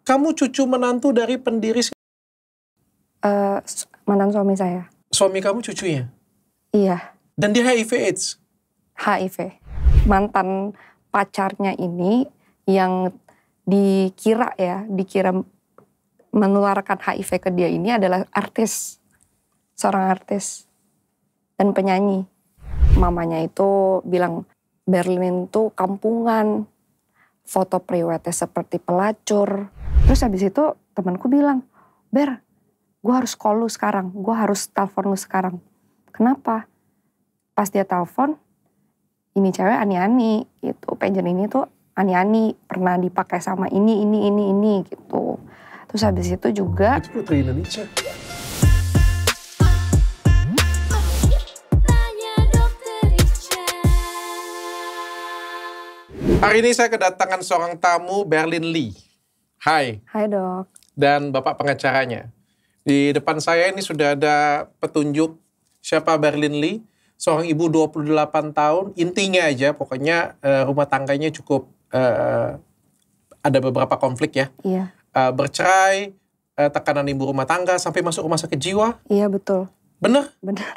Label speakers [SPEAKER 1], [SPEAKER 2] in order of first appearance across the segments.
[SPEAKER 1] Kamu cucu menantu dari pendiri...
[SPEAKER 2] Mantan suami saya.
[SPEAKER 1] Suami kamu cucunya?
[SPEAKER 2] Iya.
[SPEAKER 1] Dan dia HIV AIDS?
[SPEAKER 2] HIV. Mantan pacarnya ini yang dikira menularkan HIV ke dia ini adalah artis. Seorang artis. Dan penyanyi. Mamanya itu bilang, Berlin itu kampungan. Foto priwetnya seperti pelacur. Terus habis itu temanku bilang, Ber, gue harus call lu sekarang. Gue harus telepon lu sekarang. Kenapa? Pas dia telepon, ini cewek ani-ani gitu. Pager ini tuh ani-ani. Pernah dipakai sama ini gitu. Terus habis itu juga...
[SPEAKER 1] Itu Putri Indonesia. Hari ini saya kedatangan seorang tamu, Berlin Lee. Hai.
[SPEAKER 2] Hai dok.
[SPEAKER 1] Dan Bapak pengacaranya. Di depan saya ini sudah ada petunjuk siapa Berlin Lee. Seorang ibu 28 tahun. Intinya aja pokoknya rumah tangganya cukup ada beberapa konflik ya.
[SPEAKER 2] Iya.
[SPEAKER 1] Bercerai, tekanan ibu rumah tangga sampai masuk rumah sakit jiwa.
[SPEAKER 2] Iya betul.
[SPEAKER 1] Bener?
[SPEAKER 2] Benar.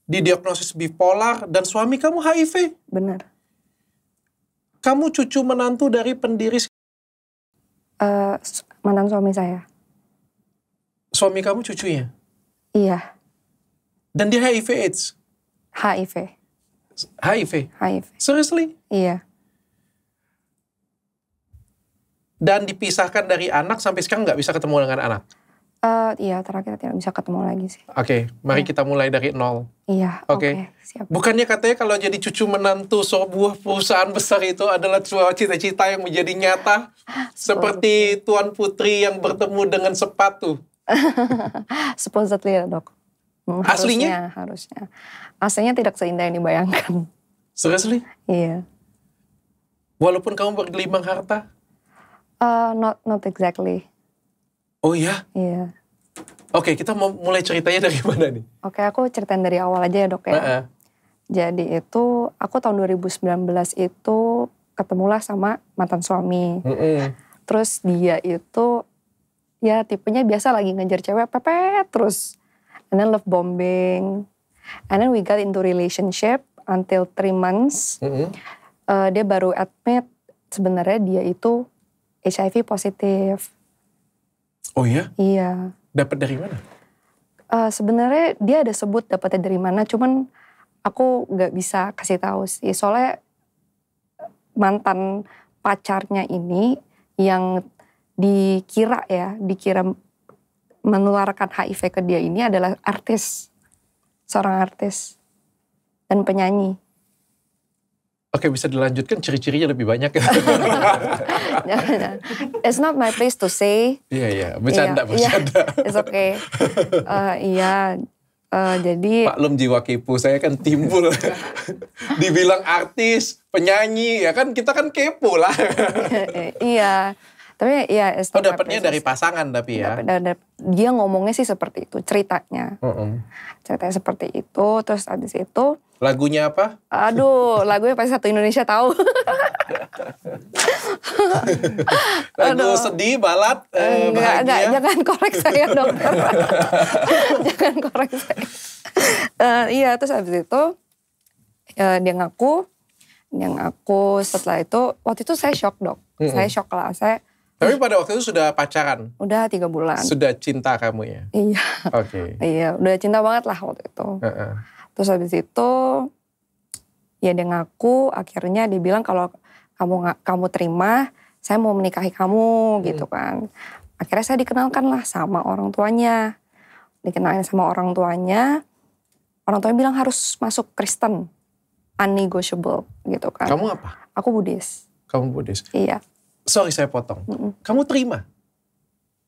[SPEAKER 1] Didiagnosis bipolar dan suami kamu HIV.
[SPEAKER 2] Benar.
[SPEAKER 1] Kamu cucu menantu dari pendiri...
[SPEAKER 2] Mantan suami saya.
[SPEAKER 1] Suami kamu cucunya?
[SPEAKER 2] Iya.
[SPEAKER 1] Dan dia HIV AIDS?
[SPEAKER 2] HIV.
[SPEAKER 1] HIV? Seriously?
[SPEAKER 2] Iya.
[SPEAKER 1] Dan dipisahkan dari anak sampai sekarang nggak bisa ketemu dengan anak?
[SPEAKER 2] Iya, terakhir tidak bisa ketemu lagi sih.
[SPEAKER 1] Oke, mari kita mulai dari nol.
[SPEAKER 2] Iya,
[SPEAKER 1] Oke.
[SPEAKER 2] Siap.
[SPEAKER 1] Bukannya katanya kalau jadi cucu menantu sebuah perusahaan besar itu adalah sebuah cita-cita yang menjadi nyata? Seperti Tuan Putri yang bertemu dengan sepatu.
[SPEAKER 2] Supposedly ya dok.
[SPEAKER 1] Aslinya?
[SPEAKER 2] Harusnya. Aslinya tidak seindah yang dibayangkan.
[SPEAKER 1] Seriously?
[SPEAKER 2] Iya.
[SPEAKER 1] Walaupun kamu bergelimang harta?
[SPEAKER 2] Not exactly.
[SPEAKER 1] Oh ya?
[SPEAKER 2] Iya.
[SPEAKER 1] Oke, kita mau mulai ceritanya dari mana nih?
[SPEAKER 2] Oke, aku ceritain dari awal aja ya dok ya. Jadi itu, aku tahun 2019 itu ketemulah sama mantan suami. Terus dia itu, ya tipenya biasa lagi ngejar cewek, pepet terus. And then love bombing. And then we got into relationship until 3 months. Dia baru admit sebenarnya dia itu HIV positif.
[SPEAKER 1] Oh ya?
[SPEAKER 2] Iya.
[SPEAKER 1] Dapat dari mana?
[SPEAKER 2] Sebenarnya dia ada sebut dapatnya dari mana, cuman aku nggak bisa kasih tahu sih. Soalnya mantan pacarnya ini yang dikira menularkan HIV ke dia ini adalah artis, seorang artis dan penyanyi.
[SPEAKER 1] Oke, bisa dilanjutkan, ciri-cirinya lebih banyak.
[SPEAKER 2] It's not my place to say.
[SPEAKER 1] Iya, bercanda.
[SPEAKER 2] It's okay. Jadi...
[SPEAKER 1] Maklum jiwa kepo saya kan timbul. Dibilang artis, penyanyi, ya kan kita kan kepo lah.
[SPEAKER 2] Iya. Tapi ya...
[SPEAKER 1] Oh, dapatnya dari pasangan tapi ya?
[SPEAKER 2] Dia ngomongnya sih seperti itu, ceritanya. Ceritanya seperti itu, terus abis itu...
[SPEAKER 1] Lagunya apa?
[SPEAKER 2] Aduh, lagunya pasti satu Indonesia tahu.
[SPEAKER 1] Lagu sedih, balad, bahagia.
[SPEAKER 2] Enggak, jangan korek saya dokter. Jangan korek saya. Iya, terus habis itu dia ngaku setelah itu, waktu itu saya shock dok. Saya shock lah,
[SPEAKER 1] Tapi pada waktu itu sudah pacaran?
[SPEAKER 2] Udah 3 bulan.
[SPEAKER 1] Sudah cinta kamu ya?
[SPEAKER 2] Iya.
[SPEAKER 1] Oke.
[SPEAKER 2] Iya, udah cinta banget lah waktu itu. Terus habis itu, ya dia ngaku, akhirnya dia bilang kalau kamu terima, saya mau menikahi kamu gitu kan. Akhirnya saya dikenalkan lah sama orang tuanya. Dikenalin sama orang tuanya bilang harus masuk Kristen. Unnegotiable gitu kan.
[SPEAKER 1] Kamu apa?
[SPEAKER 2] Aku Buddhis.
[SPEAKER 1] Kamu Buddhis?
[SPEAKER 2] Iya.
[SPEAKER 1] Sorry saya potong. Kamu terima?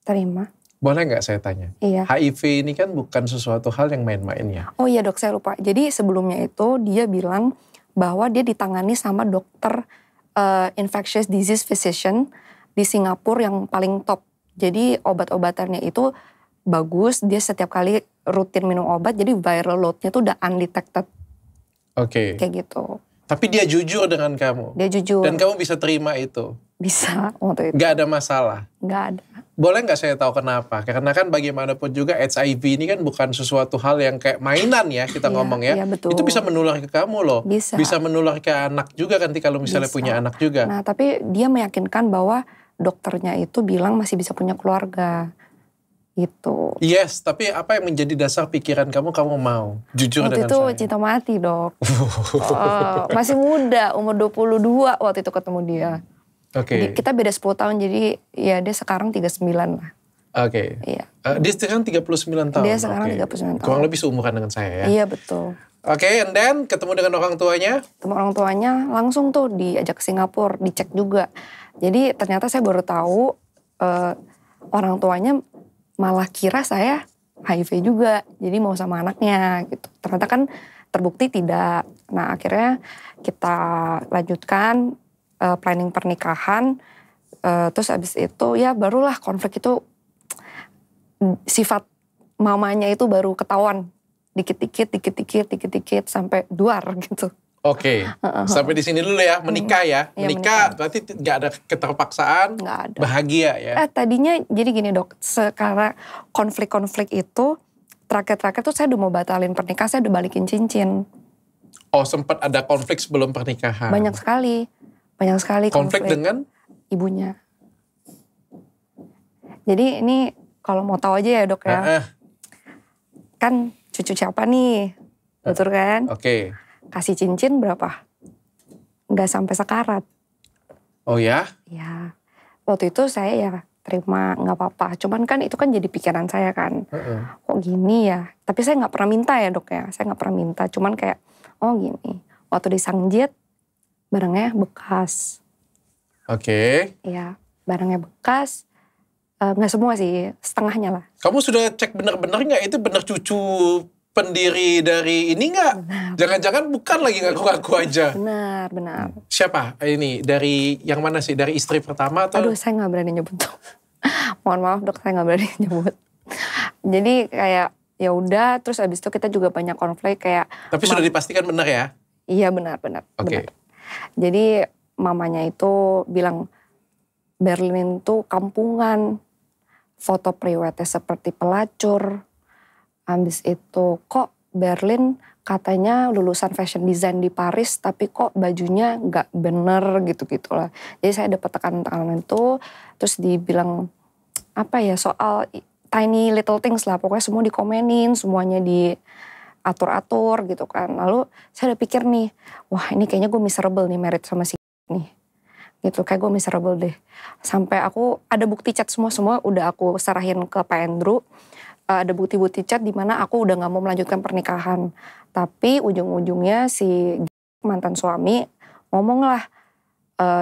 [SPEAKER 2] Terima.
[SPEAKER 1] Boleh nggak saya tanya?
[SPEAKER 2] Iya.
[SPEAKER 1] HIV ini kan bukan sesuatu hal yang main-main ya?
[SPEAKER 2] Oh iya dok, saya lupa. Jadi sebelumnya itu dia bilang bahwa dia ditangani sama dokter infectious disease physician di Singapura yang paling top. Jadi obat-obatannya itu bagus, dia setiap kali rutin minum obat, jadi viral load-nya tuh udah undetected.
[SPEAKER 1] Oke.
[SPEAKER 2] Kayak gitu.
[SPEAKER 1] Tapi dia jujur dengan kamu?
[SPEAKER 2] Dia jujur.
[SPEAKER 1] Dan kamu bisa terima itu?
[SPEAKER 2] bisa waktu itu.
[SPEAKER 1] Nggak ada masalah.
[SPEAKER 2] Nggak ada.
[SPEAKER 1] Boleh nggak saya tahu kenapa? Karena kan bagaimanapun juga HIV ini kan bukan sesuatu hal yang kayak mainan ya kita
[SPEAKER 2] Iya,
[SPEAKER 1] ngomong ya.
[SPEAKER 2] iya, betul.
[SPEAKER 1] Itu bisa menular ke kamu loh.
[SPEAKER 2] Bisa.
[SPEAKER 1] Bisa menular ke anak juga nanti kalau misalnya
[SPEAKER 2] Bisa.
[SPEAKER 1] punya anak juga.
[SPEAKER 2] Nah, tapi dia meyakinkan bahwa dokternya itu bilang masih bisa punya keluarga. Gitu.
[SPEAKER 1] Yes, tapi apa yang menjadi dasar pikiran kamu mau? Jujur
[SPEAKER 2] Waktu
[SPEAKER 1] dengan
[SPEAKER 2] itu
[SPEAKER 1] saya.
[SPEAKER 2] cinta mati, Dok. Masih muda, umur 22 waktu itu ketemu dia.
[SPEAKER 1] Oke.
[SPEAKER 2] Jadi kita beda 10 tahun, jadi ya dia sekarang 39 lah.
[SPEAKER 1] Oke.
[SPEAKER 2] Iya.
[SPEAKER 1] Dia sekarang 39 tahun.
[SPEAKER 2] Dia sekarang
[SPEAKER 1] Oke.
[SPEAKER 2] 39 tahun.
[SPEAKER 1] Kurang lebih seumuran dengan saya ya.
[SPEAKER 2] Iya, betul.
[SPEAKER 1] Oke, and then ketemu dengan orang tuanya.
[SPEAKER 2] Ketemu orang tuanya langsung tuh diajak ke Singapura, dicek juga. Jadi ternyata saya baru tahu orang tuanya malah kira saya HIV juga. Jadi mau sama anaknya gitu. Ternyata kan terbukti tidak. Nah, akhirnya kita lanjutkan planning pernikahan. Terus abis itu ya barulah konflik itu, sifat mamanya itu baru ketahuan. Dikit-dikit sampai duar gitu.
[SPEAKER 1] Oke, sampai di sini dulu ya, menikah ya.
[SPEAKER 2] Iya,
[SPEAKER 1] Menikah berarti nggak ada keterpaksaan,
[SPEAKER 2] Nggak ada.
[SPEAKER 1] bahagia ya.
[SPEAKER 2] Tadinya jadi gini, Dok, sekarang konflik-konflik itu, terakhir-terakhir tuh saya udah mau batalin pernikahan, saya udah balikin cincin.
[SPEAKER 1] Oh, sempat ada konflik sebelum pernikahan.
[SPEAKER 2] Banyak sekali
[SPEAKER 1] Konflik dengan?
[SPEAKER 2] ibunya. Jadi ini kalau mau tahu aja ya, Dok ya. Kan cucu siapa nih, betul kan?
[SPEAKER 1] Oke.
[SPEAKER 2] Kasih cincin berapa? Nggak sampai sekarat.
[SPEAKER 1] Oh ya?
[SPEAKER 2] Ya, waktu itu saya ya terima, nggak apa-apa. Cuman kan itu kan jadi pikiran saya kan. Kok gini ya? Tapi saya nggak pernah minta ya, Dok ya. Saya nggak pernah minta. Cuman kayak, oh gini. Waktu di Sangjit, barangnya bekas.
[SPEAKER 1] Oke.
[SPEAKER 2] Ya, barangnya bekas. Nggak semua sih, setengahnya lah.
[SPEAKER 1] Kamu sudah cek benar-benar nggak itu benar cucu pendiri dari ini nggak? Jangan-jangan bukan lagi ngaku-ngaku aja.
[SPEAKER 2] Benar.
[SPEAKER 1] Siapa ini? Dari yang mana sih? Dari istri pertama atau?
[SPEAKER 2] Aduh, saya nggak berani nyebut tuh. Mohon maaf, Dok, saya nggak berani nyebut. Jadi kayak ya udah, terus abis itu kita juga banyak konflik kayak.
[SPEAKER 1] Tapi sudah dipastikan benar ya?
[SPEAKER 2] Iya, benar.
[SPEAKER 1] Oke.
[SPEAKER 2] Jadi mamanya itu bilang Berlin tuh kampungan, foto priwetnya seperti pelacur. Habis itu kok Berlin katanya lulusan fashion design di Paris, tapi kok bajunya nggak bener gitu-gitulah. Jadi saya dapat tekanan-tekanan itu, terus dibilang apa ya, soal tiny little things lah, pokoknya semua dikomenin, semuanya diatur-atur gitu kan. Lalu saya udah pikir nih, wah ini kayaknya gue miserable nih married sama si nih. Gitu, kayak gue miserable deh. Sampai aku ada bukti chat semua udah aku serahin ke Pak Andrew. Ada bukti-bukti chat di mana aku udah gak mau melanjutkan pernikahan. Tapi ujung-ujungnya si mantan suami ngomong lah,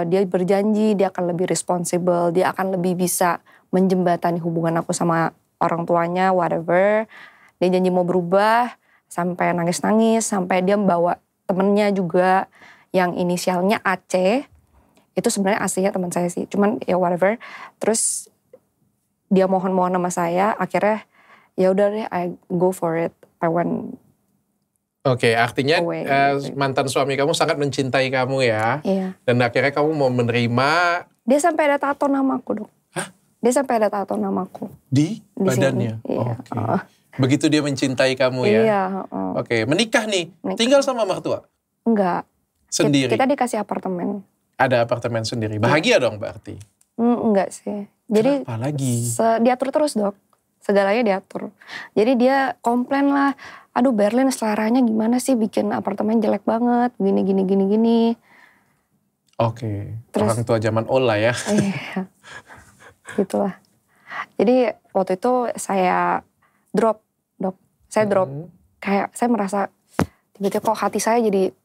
[SPEAKER 2] dia berjanji dia akan lebih responsible, dia akan lebih bisa menjembatani hubungan aku sama orang tuanya, whatever. Dia janji mau berubah, sampai nangis-nangis, sampai dia membawa temennya juga yang inisialnya AC. Itu sebenarnya aslinya teman saya sih, cuman ya whatever. Terus dia mohon-mohon sama saya, akhirnya ya udah deh, I go for it. I went.
[SPEAKER 1] Oke, artinya
[SPEAKER 2] Away.
[SPEAKER 1] mantan suami kamu sangat mencintai kamu ya.
[SPEAKER 2] Iya.
[SPEAKER 1] Dan akhirnya kamu mau menerima.
[SPEAKER 2] Dia sampai ada tato namaku, Dok.
[SPEAKER 1] Hah?
[SPEAKER 2] Dia sampai ada tato namaku.
[SPEAKER 1] Di badannya?
[SPEAKER 2] Sini. Iya.
[SPEAKER 1] Oke. Begitu dia mencintai kamu ya?
[SPEAKER 2] Iya.
[SPEAKER 1] Oke, menikah nih.
[SPEAKER 2] Menikah.
[SPEAKER 1] Tinggal sama mertua?
[SPEAKER 2] Enggak.
[SPEAKER 1] Sendiri?
[SPEAKER 2] Kita dikasih apartemen.
[SPEAKER 1] Ada apartemen sendiri. Bahagia dong berarti?
[SPEAKER 2] Enggak sih. Jadi
[SPEAKER 1] kenapa lagi?
[SPEAKER 2] Diatur terus, Dok. Segalanya diatur. Jadi dia komplain lah, aduh Berlin seleranya gimana sih bikin apartemen jelek banget, gini.
[SPEAKER 1] Oke,
[SPEAKER 2] Terus,
[SPEAKER 1] orang tua zaman old lah ya.
[SPEAKER 2] Iya, gitulah. Jadi waktu itu saya drop, Dok. Saya drop, kayak saya merasa tiba-tiba kok hati saya jadi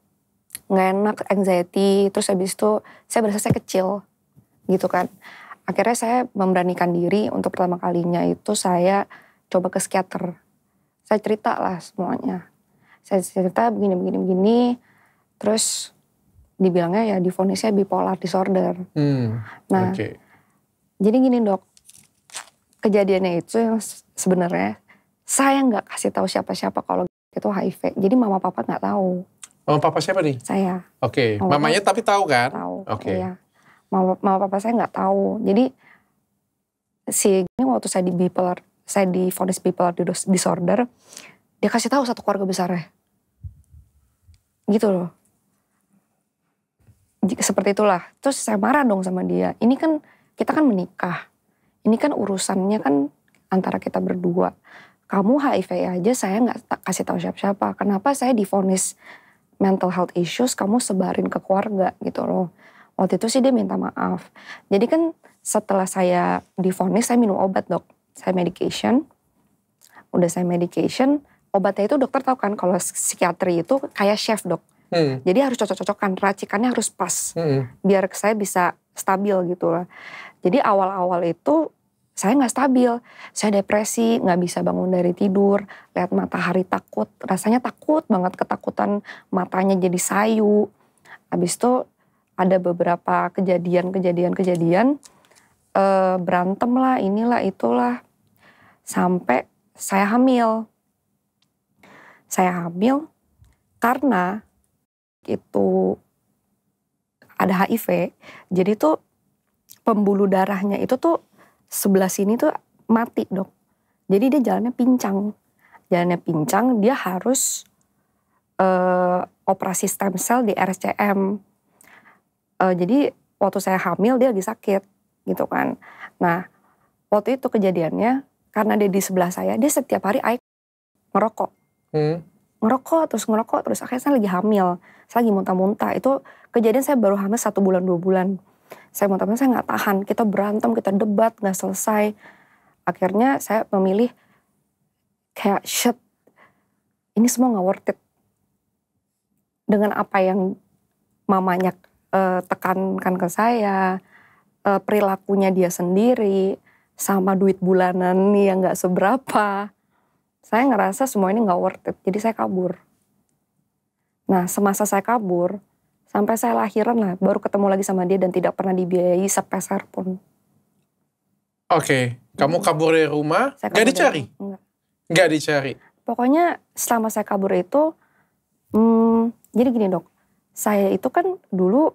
[SPEAKER 2] gak enak, anxiety. Terus habis itu saya berasa saya kecil, gitu kan. Akhirnya saya memberanikan diri untuk pertama kalinya itu saya coba ke psikiater. Saya cerita lah semuanya. Saya cerita begini. Terus dibilangnya ya divonisnya bipolar disorder. Nah, jadi gini, Dok. Kejadiannya itu yang sebenarnya saya nggak kasih tahu siapa-siapa kalau itu HIV. Jadi mama papa nggak tahu.
[SPEAKER 1] Mama papa siapa nih?
[SPEAKER 2] Saya.
[SPEAKER 1] Oke, mamanya tapi tahu kan?
[SPEAKER 2] Tahu.
[SPEAKER 1] Oke.
[SPEAKER 2] Iya. Mama papa saya nggak tahu. Jadi ini waktu saya divonis bipolar disorder, dia kasih tahu satu keluarga besarnya. Gitu loh. Seperti itulah. Terus saya marah dong sama dia. Ini kan kita kan menikah. Ini kan urusannya kan antara kita berdua. Kamu HIV aja saya nggak kasih tahu siapa-siapa. Kenapa saya divonis mental health issues kamu sebarin ke keluarga gitu loh. Waktu itu sih dia minta maaf. Jadi kan setelah saya divonis saya minum obat dok. Saya medication. Udah saya medication. Obatnya itu dokter tahu kan kalau psikiatri itu kayak chef dok. Jadi harus cocok-cocokan. Racikannya harus pas. Biar saya bisa stabil gitu lah. Jadi awal-awal itu saya nggak stabil, saya depresi, nggak bisa bangun dari tidur, lihat matahari takut, rasanya takut banget, ketakutan matanya jadi sayu. Habis itu ada beberapa kejadian, berantem lah, inilah, itulah, sampai saya hamil. Saya hamil karena itu ada HIV, jadi tuh pembuluh darahnya itu tuh sebelah sini tuh mati dok. Jadi dia jalannya pincang. Dia harus operasi stem cell di RSCM. Jadi waktu saya hamil dia lagi sakit gitu kan. Nah waktu itu kejadiannya karena dia di sebelah saya, dia setiap hari ngerokok. Ngerokok terus akhirnya saya lagi hamil. Saya lagi muntah-muntah. Itu kejadian saya baru hamil 1 bulan 2 bulan. Saya muntah-muntah, saya nggak tahan. Kita berantem, kita debat, nggak selesai. Akhirnya saya memilih kayak shit, ini semua nggak worth it. Dengan apa yang mamanya tekankan ke saya, perilakunya dia sendiri, sama duit bulanan yang nggak seberapa. Saya ngerasa semua ini nggak worth it, jadi saya kabur. Nah semasa saya kabur, sampai saya lahiran lah, baru ketemu lagi sama dia dan tidak pernah dibiayai sepeser pun.
[SPEAKER 1] Oke, kamu kabur dari rumah, nggak dicari? Nggak dicari?
[SPEAKER 2] Pokoknya selama saya kabur itu, jadi gini dok, saya itu kan dulu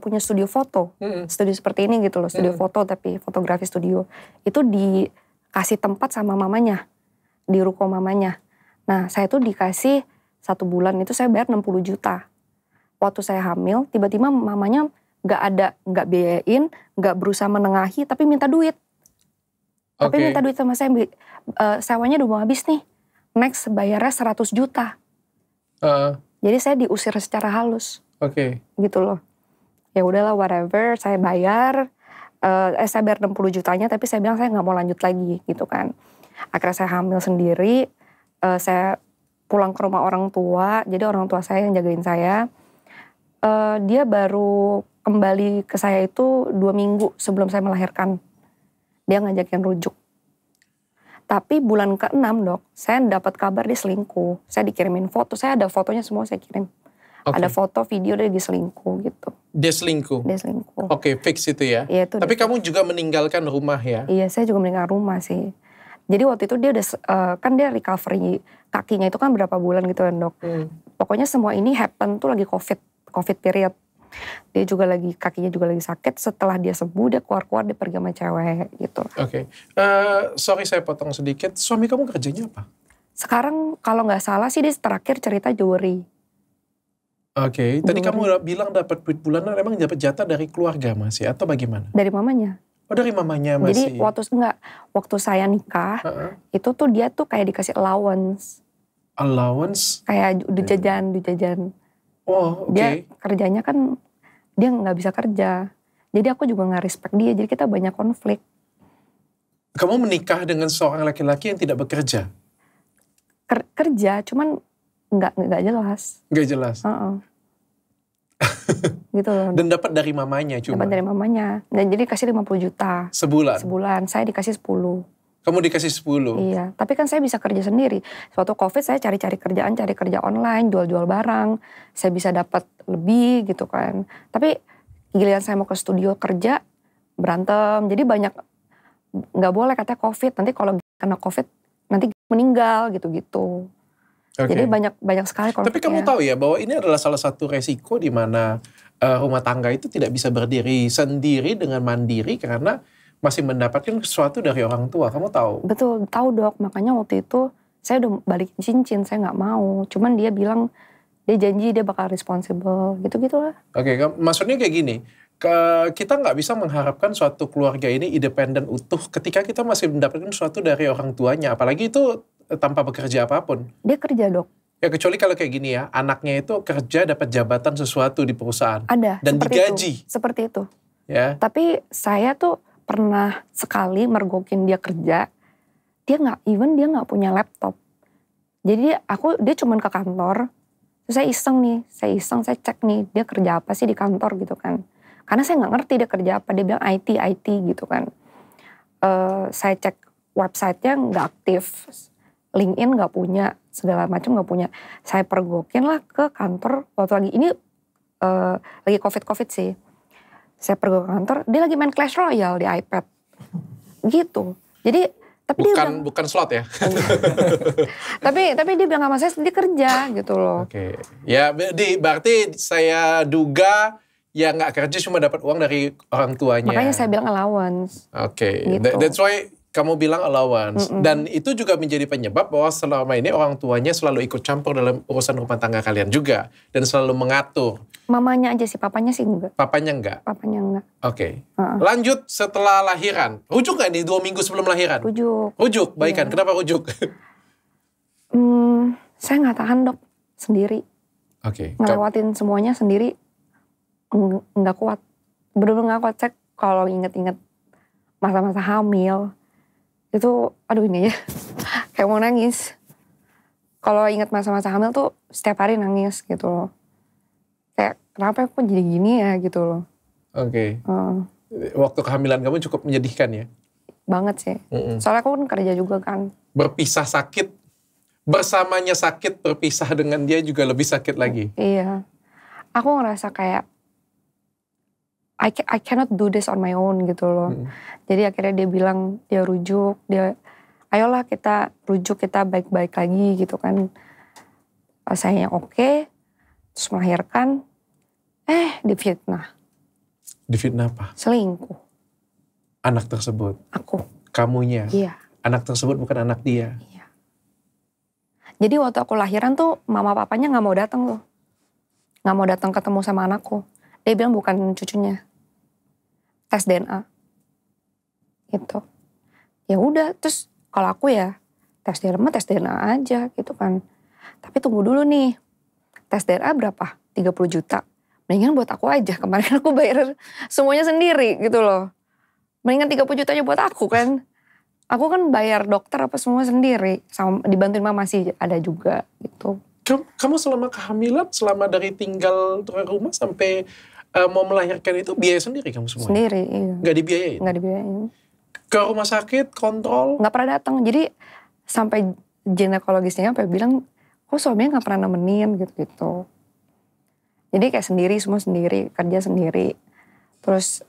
[SPEAKER 2] punya studio foto, studio seperti ini gitu loh, studio foto tapi fotografi studio. Itu dikasih tempat sama mamanya, di ruko mamanya. Nah saya tuh dikasih 1 bulan itu saya bayar 60 juta. Waktu saya hamil, tiba-tiba mamanya nggak biayain, nggak berusaha menengahi, tapi minta duit. Tapi minta duit sama saya, sewanya udah mau habis nih. Next bayarnya 100 juta. Jadi saya diusir secara halus. Gitu loh. Ya udahlah whatever, saya bayar. Saya bayar 60 jutanya, tapi saya bilang saya nggak mau lanjut lagi gitu kan. Akhirnya saya hamil sendiri, saya pulang ke rumah orang tua, jadi orang tua saya yang jagain saya. Dia baru kembali ke saya itu 2 minggu sebelum saya melahirkan. Dia ngajakin rujuk. Tapi bulan ke-6 dok, saya dapat kabar dia selingkuh. Saya dikirimin foto, saya ada fotonya semua saya kirim. Ada foto, video dia selingkuh gitu.
[SPEAKER 1] Dia selingkuh?
[SPEAKER 2] Dia selingkuh.
[SPEAKER 1] Oke, fix itu ya?
[SPEAKER 2] Iya, itu
[SPEAKER 1] tapi kamu juga meninggalkan rumah ya?
[SPEAKER 2] Iya, saya juga meninggalkan rumah sih. Jadi waktu itu dia udah, kan dia recovery kakinya itu kan berapa bulan gitu kan dok. Pokoknya semua ini happen tuh lagi COVID period. Dia juga kakinya juga lagi sakit. Setelah dia sembuh, dia keluar-keluar, dia pergi sama cewek gitu.
[SPEAKER 1] Sorry saya potong sedikit. Suami kamu kerjanya apa?
[SPEAKER 2] Sekarang kalau nggak salah sih dia terakhir cerita jewelry.
[SPEAKER 1] Tadi kamu bilang dapat duit bulanan, emang dapat jatah dari keluarga masih atau bagaimana?
[SPEAKER 2] Dari mamanya.
[SPEAKER 1] Oh dari mamanya masih?
[SPEAKER 2] Jadi waktu saya nikah, itu tuh dia tuh kayak dikasih allowance.
[SPEAKER 1] Allowance?
[SPEAKER 2] Kayak duit jajan.
[SPEAKER 1] Oh oke.
[SPEAKER 2] Dia kerjanya kan, dia nggak bisa kerja. Jadi aku juga nggak respect dia, jadi kita banyak konflik.
[SPEAKER 1] Kamu menikah dengan seorang laki-laki yang tidak bekerja?
[SPEAKER 2] Kerja, cuman nggak jelas.
[SPEAKER 1] Nggak jelas?
[SPEAKER 2] Gitu loh.
[SPEAKER 1] Dan dapat dari mamanya cuma?
[SPEAKER 2] Dapat dari mamanya. Dan jadi kasih 50 juta.
[SPEAKER 1] Sebulan?
[SPEAKER 2] Sebulan, saya dikasih 10.
[SPEAKER 1] Kamu dikasih 10?
[SPEAKER 2] Iya, tapi kan saya bisa kerja sendiri. Suatu COVID saya cari kerja online, jual-jual barang. Saya bisa dapat lebih gitu kan. Tapi giliran saya mau ke studio kerja, berantem. Jadi banyak, nggak boleh katanya COVID. Nanti kalau kena COVID, nanti meninggal gitu-gitu. Jadi banyak sekali konfliknya.
[SPEAKER 1] Tapi kamu tahu ya bahwa ini adalah salah satu resiko di mana rumah tangga itu tidak bisa berdiri sendiri dengan mandiri karena masih mendapatkan sesuatu dari orang tua. Kamu tahu?
[SPEAKER 2] Betul, tahu dok. Makanya waktu itu saya udah balikin cincin, saya nggak mau. Cuman dia bilang, dia janji dia bakal responsible, gitu-gitulah.
[SPEAKER 1] Oke, maksudnya kayak gini. Kita nggak bisa mengharapkan suatu keluarga ini independen utuh ketika kita masih mendapatkan sesuatu dari orang tuanya. Apalagi itu tanpa bekerja apapun.
[SPEAKER 2] Dia kerja dok.
[SPEAKER 1] Ya kecuali kalau kayak gini ya, anaknya itu kerja dapat jabatan sesuatu di perusahaan.
[SPEAKER 2] Ada,
[SPEAKER 1] dan
[SPEAKER 2] seperti
[SPEAKER 1] digaji.
[SPEAKER 2] itu. Seperti itu.
[SPEAKER 1] Ya.
[SPEAKER 2] Tapi saya tuh pernah sekali mergokin dia kerja. Dia nggak punya laptop. Jadi dia cuman ke kantor. Terus saya iseng, saya cek nih, dia kerja apa sih di kantor gitu kan. Karena saya nggak ngerti dia kerja apa, dia bilang IT gitu kan. Saya cek websitenya nggak aktif, LinkedIn nggak punya, segala macam nggak punya. Saya pergokin lah ke kantor, waktu lagi COVID sih. Saya pergi ke kantor, dia lagi main Clash Royale di iPad. Gitu. Jadi, tapi
[SPEAKER 1] bukan slot ya?
[SPEAKER 2] tapi dia bilang sama saya, dia kerja gitu loh.
[SPEAKER 1] Oke. Ya, berarti saya duga ya nggak kerja cuma dapat uang dari orang tuanya.
[SPEAKER 2] Makanya saya bilang allowance.
[SPEAKER 1] Oke.
[SPEAKER 2] Gitu.
[SPEAKER 1] That's why kamu bilang allowance. Dan itu juga menjadi penyebab bahwa selama ini orang tuanya selalu ikut campur dalam urusan rumah tangga kalian juga. Dan selalu mengatur.
[SPEAKER 2] Mamanya aja sih, papanya sih enggak.
[SPEAKER 1] Papanya enggak?
[SPEAKER 2] Papanya enggak.
[SPEAKER 1] Oke. Lanjut setelah lahiran. Rujuk nggak nih 2 minggu sebelum lahiran? Rujuk, baikan. Iya. Kenapa rujuk?
[SPEAKER 2] Saya nggak tahan dok, sendiri.
[SPEAKER 1] Oke.
[SPEAKER 2] Ngelewatin semuanya sendiri, nggak kuat. Bener-bener nggak kuat. Saya kalau inget-inget masa-masa hamil, itu aduh ini ya, kayak mau nangis. Kalau inget masa-masa hamil tuh setiap hari nangis gitu loh. Kayak kenapa aku jadi gini ya gitu loh.
[SPEAKER 1] Oke. Waktu kehamilan kamu cukup menyedihkan ya?
[SPEAKER 2] Banget sih. Soalnya aku kan kerja juga kan.
[SPEAKER 1] Berpisah sakit, bersamanya sakit, berpisah dengan dia juga lebih sakit lagi.
[SPEAKER 2] Iya. Aku ngerasa kayak I cannot do this on my own gitu loh. Jadi akhirnya dia bilang, dia rujuk, ayolah kita rujuk, kita baik-baik lagi gitu kan. Saya oke, terus melahirkan, difitnah.
[SPEAKER 1] Difitnah apa?
[SPEAKER 2] Selingkuh.
[SPEAKER 1] Anak tersebut?
[SPEAKER 2] Aku.
[SPEAKER 1] Kamunya?
[SPEAKER 2] Iya.
[SPEAKER 1] Anak tersebut bukan anak dia?
[SPEAKER 2] Iya. Jadi waktu aku lahiran tuh, mama papanya gak mau datang tuh. Gak mau datang ketemu sama anakku. Dia bilang bukan cucunya. Tes DNA. Gitu. Ya udah, terus kalau aku ya tes DNA aja gitu kan. Tapi tunggu dulu nih. Tes DNA berapa? 30 juta. Mendingan buat aku aja. Kemarin aku bayar semuanya sendiri gitu loh. Mendingan 30 jutanya buat aku kan. Aku kan bayar dokter apa semua sendiri. Sama dibantuin mama sih ada juga gitu.
[SPEAKER 1] Kamu selama kehamilan, selama dari tinggal di rumah sampai mau melahirkan itu biaya sendiri kamu semua?
[SPEAKER 2] Sendiri, iya.
[SPEAKER 1] Nggak dibiayain?
[SPEAKER 2] Nggak dibiayain.
[SPEAKER 1] Ke rumah sakit, kontrol?
[SPEAKER 2] Nggak pernah datang. Jadi sampai ginekologisnya sampai bilang, kok suaminya nggak pernah nemenin gitu-gitu. Jadi kayak sendiri, semua sendiri, kerja sendiri. Terus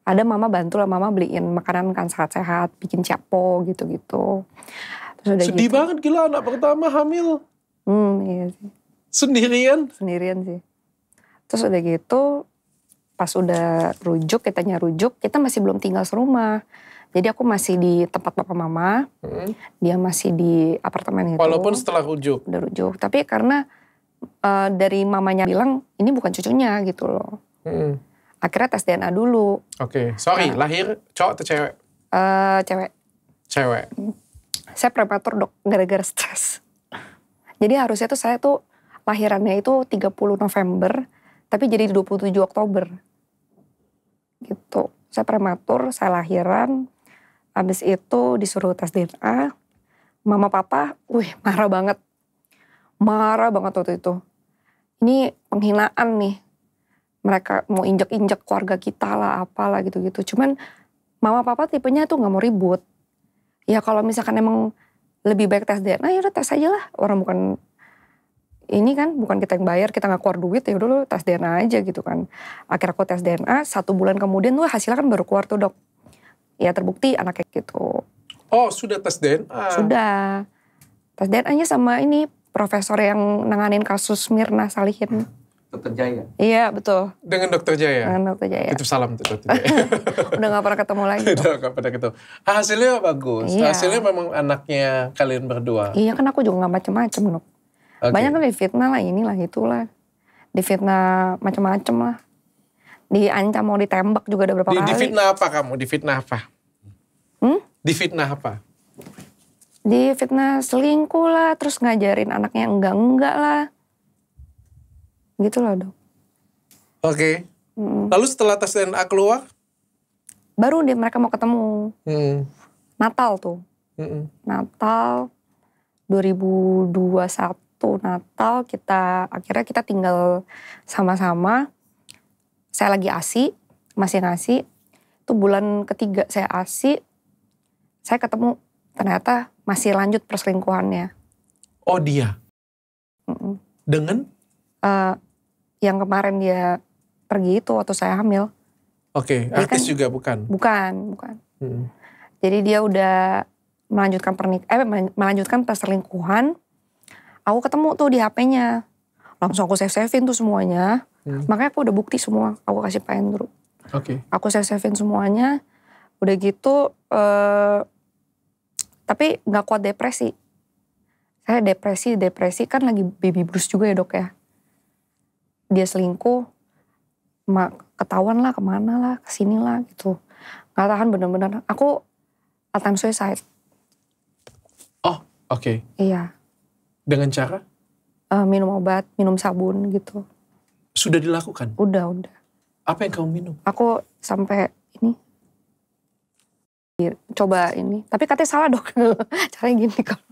[SPEAKER 2] ada mama bantu lah, mama beliin makanan kan sehat-sehat, bikin capo gitu-gitu. Terus udah
[SPEAKER 1] sedih
[SPEAKER 2] gitu,
[SPEAKER 1] banget gila anak pertama hamil.
[SPEAKER 2] Iya sih.
[SPEAKER 1] Sendirian?
[SPEAKER 2] Sendirian sih. Terus udah gitu, pas udah rujuk, kita masih belum tinggal serumah. Jadi aku masih di tempat papa mama, dia masih di apartemen itu.
[SPEAKER 1] Walaupun setelah rujuk?
[SPEAKER 2] Udah rujuk, tapi karena dari mamanya bilang, ini bukan cucunya gitu loh. Akhirnya tes DNA dulu.
[SPEAKER 1] Oke, sorry, lahir cowok atau cewek?
[SPEAKER 2] Cewek.
[SPEAKER 1] Cewek.
[SPEAKER 2] Saya prematur dok, gara-gara stres. Jadi harusnya tuh saya tuh lahirannya itu 30 November, tapi jadi 27 Oktober. Gitu. Saya prematur, saya lahiran. Habis itu disuruh tes DNA. Mama papa, marah banget. Marah banget waktu itu. Ini penghinaan nih. Mereka mau injek-injek keluarga kita lah, apalah gitu-gitu. Cuman mama papa tipenya tuh gak mau ribut. Ya kalau misalkan emang lebih baik tes DNA, ya udah tes aja lah. Orang bukan ini kan, bukan kita yang bayar, kita gak keluar duit, ya udah lu tes DNA aja gitu kan. Akhirnya aku tes DNA, 1 bulan kemudian tuh hasilnya kan baru keluar tuh dok. Ya terbukti anaknya gitu.
[SPEAKER 1] Oh sudah tes DNA?
[SPEAKER 2] Sudah. Tes DNA-nya sama ini, profesor yang nanganin kasus Mirna Salihin.
[SPEAKER 1] Dokter Jaya.
[SPEAKER 2] Iya betul.
[SPEAKER 1] Dengan Dokter Jaya.
[SPEAKER 2] Dengan Dokter Jaya.
[SPEAKER 1] Titip salam tuh Dokter Jaya.
[SPEAKER 2] Udah gak pernah ketemu lagi.
[SPEAKER 1] Udah gak pernah ketemu. Hasilnya bagus.
[SPEAKER 2] Iya.
[SPEAKER 1] Hasilnya memang anaknya kalian berdua.
[SPEAKER 2] Iya kan aku juga gak macem-macem loh.
[SPEAKER 1] Okay.
[SPEAKER 2] Banyak kan difitnah lah inilah itulah. Difitnah macem-macem lah. Diancam mau ditembak juga ada berapa kali.
[SPEAKER 1] Difitnah apa kamu? Difitnah apa? Difitnah apa?
[SPEAKER 2] Difitnah selingkuh lah. Terus ngajarin anaknya enggak-enggak lah. Gitu lah dok.
[SPEAKER 1] Oke. Lalu setelah tes DNA keluar?
[SPEAKER 2] Baru deh mereka mau ketemu. Natal tuh. Natal 2021 Natal akhirnya kita tinggal sama-sama. Saya lagi ASI, masih ngasi. Itu bulan ketiga saya ASI. Saya ketemu ternyata masih lanjut perselingkuhannya.
[SPEAKER 1] Oh dia? Dengan?
[SPEAKER 2] Yang kemarin dia pergi itu waktu saya hamil.
[SPEAKER 1] Oke, artis kan, juga bukan?
[SPEAKER 2] Bukan. Jadi dia udah melanjutkan perselingkuhan. Aku ketemu tuh di HP-nya. Langsung aku save-savein tuh semuanya. Makanya aku udah bukti semua. Aku kasih Pak Andrew.
[SPEAKER 1] Oke.
[SPEAKER 2] Aku save-savein semuanya. Udah gitu, tapi gak kuat depresi. Saya depresi kan lagi baby blues juga ya dok ya. Dia selingkuh, ketahuan lah kemana lah, kesini lah gitu. Gak tahan bener-bener. Aku attempt suicide.
[SPEAKER 1] Oh, oke.
[SPEAKER 2] Iya.
[SPEAKER 1] Dengan cara?
[SPEAKER 2] Minum obat, minum sabun gitu.
[SPEAKER 1] Sudah dilakukan?
[SPEAKER 2] Udah.
[SPEAKER 1] Apa yang kamu minum?
[SPEAKER 2] Aku sampai ini. Coba ini. Tapi katanya salah dok. Caranya gini kalau.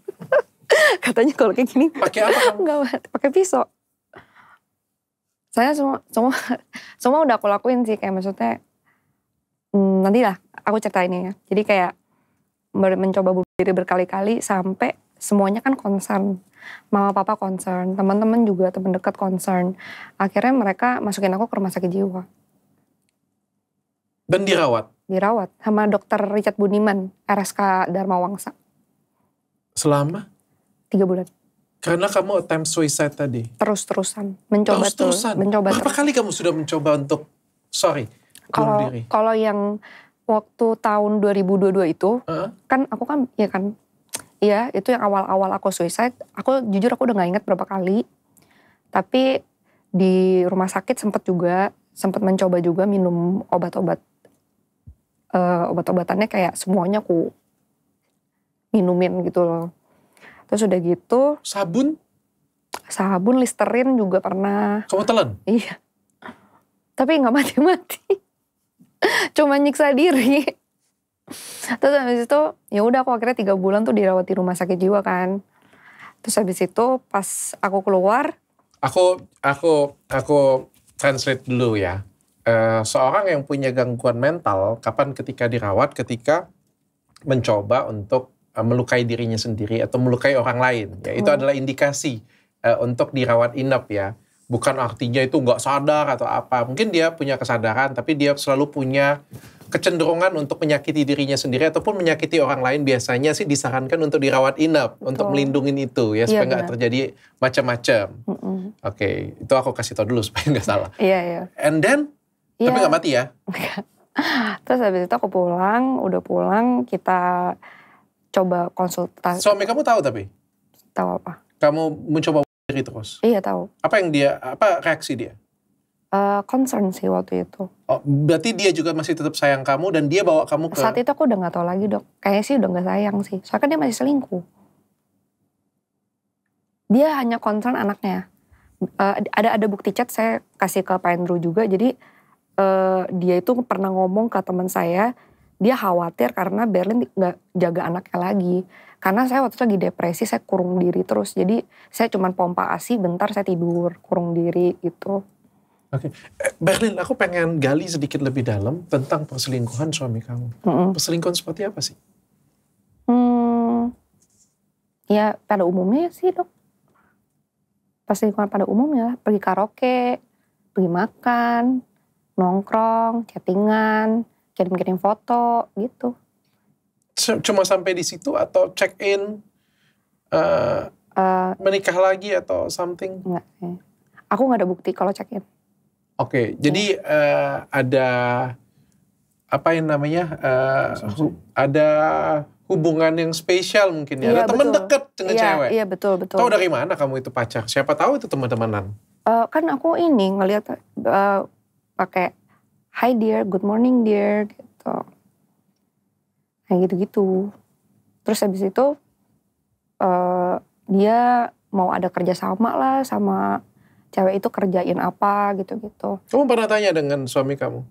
[SPEAKER 2] Katanya kalau kayak gini.
[SPEAKER 1] Pakai apa?
[SPEAKER 2] Enggak, pakai pisau. Saya semua udah aku lakuin sih. Kayak maksudnya. Nanti lah aku ceritain ya. Jadi kayak mencoba bunuh diri berkali-kali sampai semuanya kan concern. Mama papa concern, teman-teman juga teman dekat concern. Akhirnya mereka masukin aku ke rumah sakit jiwa.
[SPEAKER 1] Dan dirawat?
[SPEAKER 2] Dirawat sama dokter Richard Budiman, RSK Dharma Wangsa.
[SPEAKER 1] Selama?
[SPEAKER 2] 3 bulan.
[SPEAKER 1] Karena kamu attempt suicide tadi?
[SPEAKER 2] Terus-terusan. Mencoba
[SPEAKER 1] Berapa kali kamu sudah mencoba untuk, bunuh diri?
[SPEAKER 2] Kalau yang waktu tahun 2022 itu, kan aku kan, iya itu yang awal-awal aku suicide, aku jujur aku udah gak inget berapa kali. Tapi di rumah sakit sempat mencoba juga minum obat-obatannya kayak semuanya aku minumin gitu loh. Terus udah gitu. Sabun, Listerin juga pernah.
[SPEAKER 1] Kamu telan?
[SPEAKER 2] Iya. Tapi gak mati-mati. Cuma nyiksa diri. Terus habis itu ya udah aku akhirnya 3 bulan tuh dirawat di rumah sakit jiwa kan. Terus habis itu pas aku keluar. Aku translate dulu ya. Seorang yang punya gangguan mental ketika dirawat, ketika mencoba untuk melukai dirinya sendiri atau melukai orang lain. Ya, itu adalah indikasi untuk dirawat inap ya. Bukan artinya itu nggak sadar atau apa. Mungkin dia punya kesadaran, tapi dia selalu punya kecenderungan untuk menyakiti dirinya sendiri ataupun menyakiti orang lain. Biasanya sih disarankan untuk dirawat inap. Betul. Untuk melindungi itu ya, supaya nggak terjadi macam-macam. Oke, itu aku kasih tau dulu supaya nggak salah. Iya.
[SPEAKER 1] And then, tapi nggak mati ya?
[SPEAKER 2] Terus habis itu aku udah pulang, kita coba konsultasi.
[SPEAKER 1] Suami kamu tahu tapi?
[SPEAKER 2] Tahu apa?
[SPEAKER 1] Kamu mencoba diri terus?
[SPEAKER 2] Iya tahu.
[SPEAKER 1] Apa reaksi dia?
[SPEAKER 2] Concern sih waktu itu.
[SPEAKER 1] Oh, berarti dia juga masih tetap sayang kamu dan dia bawa kamu ke...
[SPEAKER 2] Saat itu aku udah gak tahu lagi dok. Kayaknya sih udah gak sayang sih. Soalnya kan dia masih selingkuh. Dia hanya concern anaknya. Ada bukti chat saya kasih ke Pak Andrew juga. Jadi dia itu pernah ngomong ke teman saya. Dia khawatir karena Berlin gak jaga anaknya lagi. Karena saya waktu itu lagi depresi, saya kurung diri terus. Jadi saya cuma pompa ASI, bentar saya tidur, kurung diri gitu.
[SPEAKER 1] Oke, Berlin, aku pengen gali sedikit lebih dalam tentang perselingkuhan suami kamu. Perselingkuhan seperti apa sih?
[SPEAKER 2] Ya pada umumnya sih dok. Perselingkuhan pada umumnya, pergi karaoke, pergi makan, nongkrong, chattingan, kirim-kirim foto gitu.
[SPEAKER 1] Cuma sampai di situ atau check in, menikah lagi atau something?
[SPEAKER 2] Enggak. Aku nggak ada bukti kalau check-in.
[SPEAKER 1] Oke, jadi ada apa yang namanya ada hubungan yang spesial mungkin ya.
[SPEAKER 2] Iya,
[SPEAKER 1] Ada teman
[SPEAKER 2] betul.
[SPEAKER 1] dekat dengan
[SPEAKER 2] Iya,
[SPEAKER 1] cewek.
[SPEAKER 2] iya betul.
[SPEAKER 1] Tahu dari mana kamu itu pacar? Siapa tahu itu teman-temanan.
[SPEAKER 2] Kan aku ini ngelihat pakai hi dear, good morning dear gitu. Kayak gitu-gitu. Terus habis itu dia mau ada kerja sama lah sama cewek itu, kerjain apa gitu-gitu.
[SPEAKER 1] Kamu pernah tanya dengan suami kamu?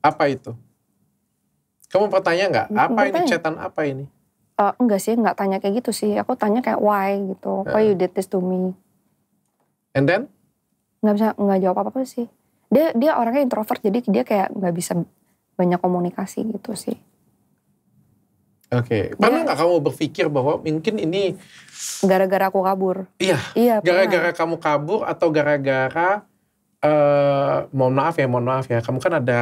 [SPEAKER 1] Apa itu? Kamu pernah tanya nggak? Apa ini chatan apa ini?
[SPEAKER 2] Enggak sih, nggak tanya kayak gitu sih. Aku tanya kayak why gitu. Why you did this to me?
[SPEAKER 1] And then?
[SPEAKER 2] Nggak jawab apa-apa sih. Dia orangnya introvert, jadi dia kayak nggak bisa banyak komunikasi gitu sih.
[SPEAKER 1] Oke. Pernah nggak kamu berpikir bahwa mungkin ini
[SPEAKER 2] gara-gara aku kabur? Iya.
[SPEAKER 1] Gara-gara kamu kabur atau gara-gara mohon maaf ya, kamu kan ada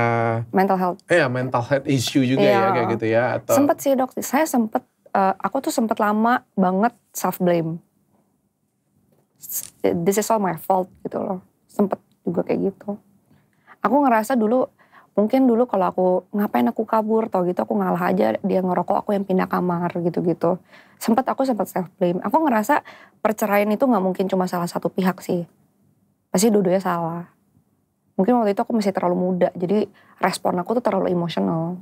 [SPEAKER 2] mental health.
[SPEAKER 1] Iya, mental health issue juga ya kayak gitu ya. Atau
[SPEAKER 2] sempet sih dok, aku tuh sempet lama banget self blame. This is all my fault gitu loh. Sempet juga kayak gitu. Aku ngerasa mungkin dulu kalau aku ngapain aku kabur, tau gitu aku ngalah aja, dia ngerokok aku yang pindah kamar gitu-gitu. Aku sempat self blame. Aku ngerasa perceraian itu nggak mungkin cuma salah satu pihak sih. Pasti dua-duanya salah. Mungkin waktu itu aku masih terlalu muda, jadi respon aku tuh terlalu emosional.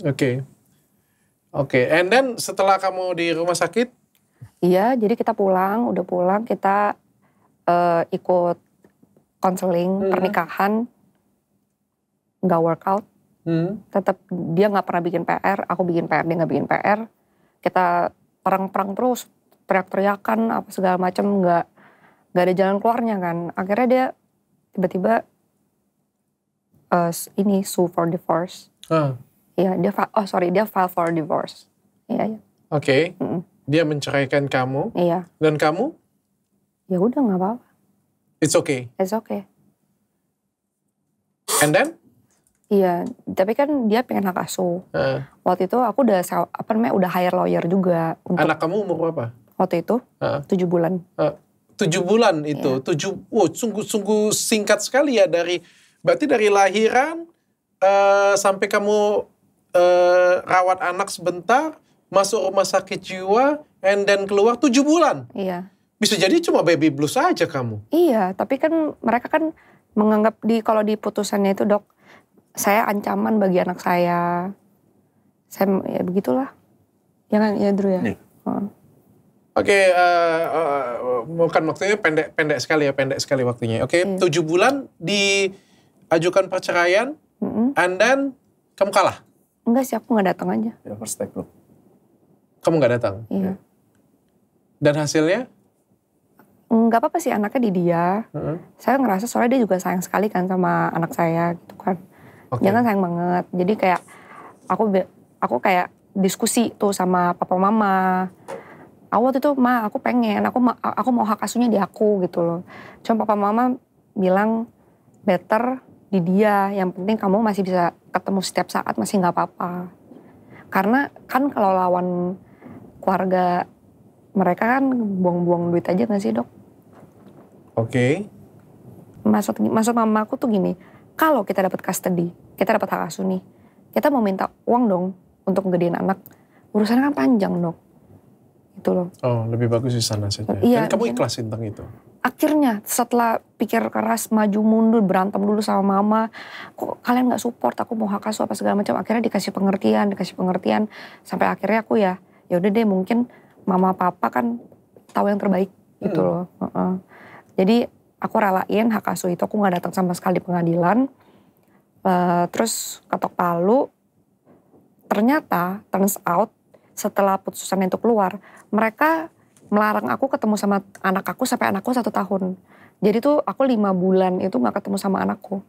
[SPEAKER 1] Oke. And then setelah kamu di rumah sakit?
[SPEAKER 2] Iya, jadi kita udah pulang kita ikut konseling pernikahan, nggak workout. Tetap dia nggak pernah bikin PR, aku bikin PR, dia nggak bikin PR. Kita perang terus, teriak-teriakan apa segala macam, nggak ada jalan keluarnya kan. Akhirnya dia tiba-tiba sue for divorce. Iya, dia file for divorce. Iya.
[SPEAKER 1] Oke. Dia menceraikan kamu.
[SPEAKER 2] Iya.
[SPEAKER 1] Dan kamu?
[SPEAKER 2] Ya udah nggak apa-apa.
[SPEAKER 1] It's okay.
[SPEAKER 2] It's okay.
[SPEAKER 1] And then?
[SPEAKER 2] Iya, tapi kan dia pengen hak asuh. Waktu itu aku udah hire lawyer juga.
[SPEAKER 1] Anak kamu umur berapa?
[SPEAKER 2] Waktu itu 7 bulan.
[SPEAKER 1] 7 bulan itu, sungguh singkat sekali ya berarti dari lahiran sampai kamu rawat anak sebentar, masuk rumah sakit jiwa, and then keluar 7 bulan.
[SPEAKER 2] Iya.
[SPEAKER 1] Bisa jadi cuma baby blues aja kamu.
[SPEAKER 2] Iya, tapi kan mereka kan menganggap kalau di putusannya itu dok, saya ancaman bagi anak saya. Ya begitulah. Ya kan, ya Drew ya.
[SPEAKER 1] Oke, bukan waktunya pendek sekali waktunya. Oke, 7 bulan diajukan perceraian, and then kamu kalah?
[SPEAKER 2] Enggak sih, aku gak datang aja.
[SPEAKER 1] Ya, first take look. Kamu gak datang?
[SPEAKER 2] Iya.
[SPEAKER 1] Dan hasilnya?
[SPEAKER 2] Gak apa-apa sih, anaknya di dia. Saya ngerasa soalnya dia juga sayang sekali kan sama anak saya gitu kan. Dia kan sayang banget. Jadi kayak aku kayak diskusi tuh sama papa mama. Waktu itu aku pengen, aku mau hak asuhnya di aku gitu loh. Cuma papa mama bilang better di dia, yang penting kamu masih bisa ketemu setiap saat, masih gak apa-apa. Karena kan kalau lawan keluarga mereka kan buang-buang duit aja gak sih dok?
[SPEAKER 1] Oke.
[SPEAKER 2] Maksud mama aku tuh gini, kalau kita dapat custody, kita dapat hak asuh nih, kita mau minta uang dong untuk ngegedein anak, urusannya kan panjang dok. Gitu loh.
[SPEAKER 1] Oh, lebih bagus di sana saja.
[SPEAKER 2] Iya,
[SPEAKER 1] dan kamu ikhlas tentang itu?
[SPEAKER 2] Akhirnya setelah pikir keras, maju mundur, berantem dulu sama mama, kok kalian gak support, aku mau hak asuh apa segala macam. Akhirnya dikasih pengertian, sampai akhirnya aku ya udah deh, mungkin mama papa kan tahu yang terbaik gitu loh. Jadi aku relain hak asuh itu, aku gak datang sama sekali pengadilan. Terus ketok palu, ternyata turns out setelah putusan itu keluar, mereka melarang aku ketemu sama anak aku sampai anakku 1 tahun. Jadi tuh aku 5 bulan itu gak ketemu sama anakku.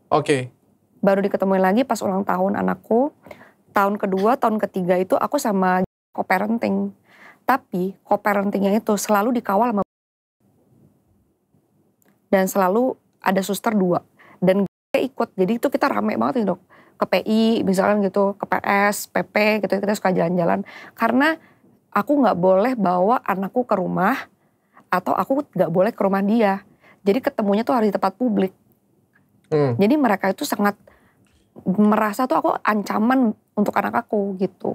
[SPEAKER 1] Oke.
[SPEAKER 2] Baru diketemuin lagi pas ulang tahun anakku. Tahun kedua, tahun ketiga itu aku sama co-parenting. Tapi co-parentingnya itu selalu dikawal sama dan selalu ada suster 2. Dan ikut, jadi itu kita rame banget nih dok. Ke PI misalkan gitu, ke PS, PP gitu, kita suka jalan-jalan. Karena aku gak boleh bawa anakku ke rumah, atau aku nggak boleh ke rumah dia. Jadi ketemunya tuh harus di tempat publik. Jadi mereka itu sangat merasa tuh aku ancaman untuk anak aku gitu.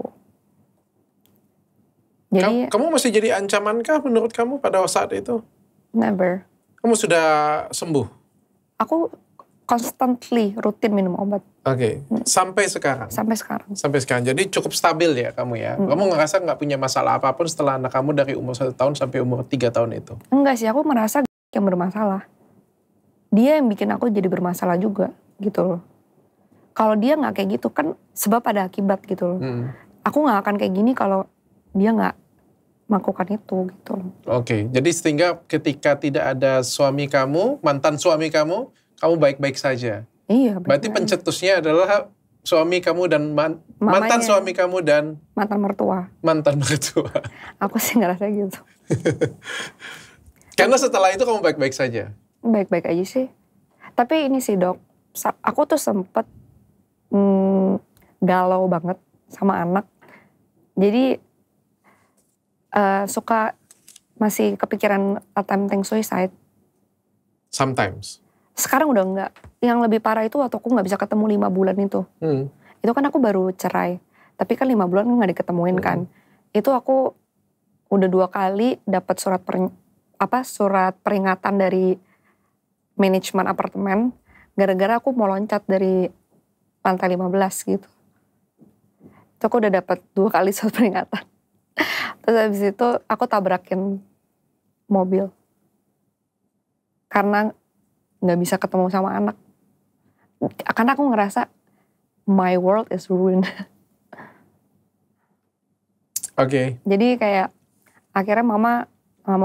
[SPEAKER 2] Jadi
[SPEAKER 1] Kamu masih jadi ancamankah menurut kamu pada saat itu?
[SPEAKER 2] never.
[SPEAKER 1] Kamu sudah sembuh?
[SPEAKER 2] Aku constantly rutin minum obat.
[SPEAKER 1] Oke. Sampai sekarang?
[SPEAKER 2] Sampai sekarang.
[SPEAKER 1] Sampai sekarang. Jadi cukup stabil ya kamu ya? Kamu ngerasa nggak punya masalah apapun setelah anak kamu dari umur 1 tahun sampai umur 3 tahun itu?
[SPEAKER 2] Enggak sih, aku merasa yang bermasalah. Dia yang bikin aku jadi bermasalah juga gitu loh. Kalau dia nggak kayak gitu kan sebab ada akibat gitu loh. Aku nggak akan kayak gini kalau dia nggak melakukan itu gitu loh.
[SPEAKER 1] Oke, jadi sehingga ketika tidak ada suami kamu, mantan suami kamu baik-baik saja.
[SPEAKER 2] Iya.
[SPEAKER 1] Berarti pencetusnya adalah suami kamu dan mantan suami kamu dan
[SPEAKER 2] mantan mertua.
[SPEAKER 1] Mantan mertua.
[SPEAKER 2] Aku sih ngerasa gitu.
[SPEAKER 1] Karena setelah itu kamu baik-baik saja.
[SPEAKER 2] Baik-baik aja sih. Tapi ini sih dok, aku tuh sempet galau banget sama anak. Jadi suka masih kepikiran attempting suicide.
[SPEAKER 1] Sometimes.
[SPEAKER 2] Sekarang udah enggak. Yang lebih parah itu waktu aku nggak bisa ketemu 5 bulan itu. Itu kan aku baru cerai. Tapi kan 5 bulan nggak diketemuin kan. Itu aku udah 2 kali dapat surat peringatan dari manajemen apartemen. Gara-gara aku mau loncat dari lantai 15 gitu. Itu aku udah dapat 2 kali surat peringatan. Terus habis itu aku tabrakin mobil. Karena gak bisa ketemu sama anak. Karena aku ngerasa my world is ruined.
[SPEAKER 1] Oke.
[SPEAKER 2] Jadi kayak akhirnya mama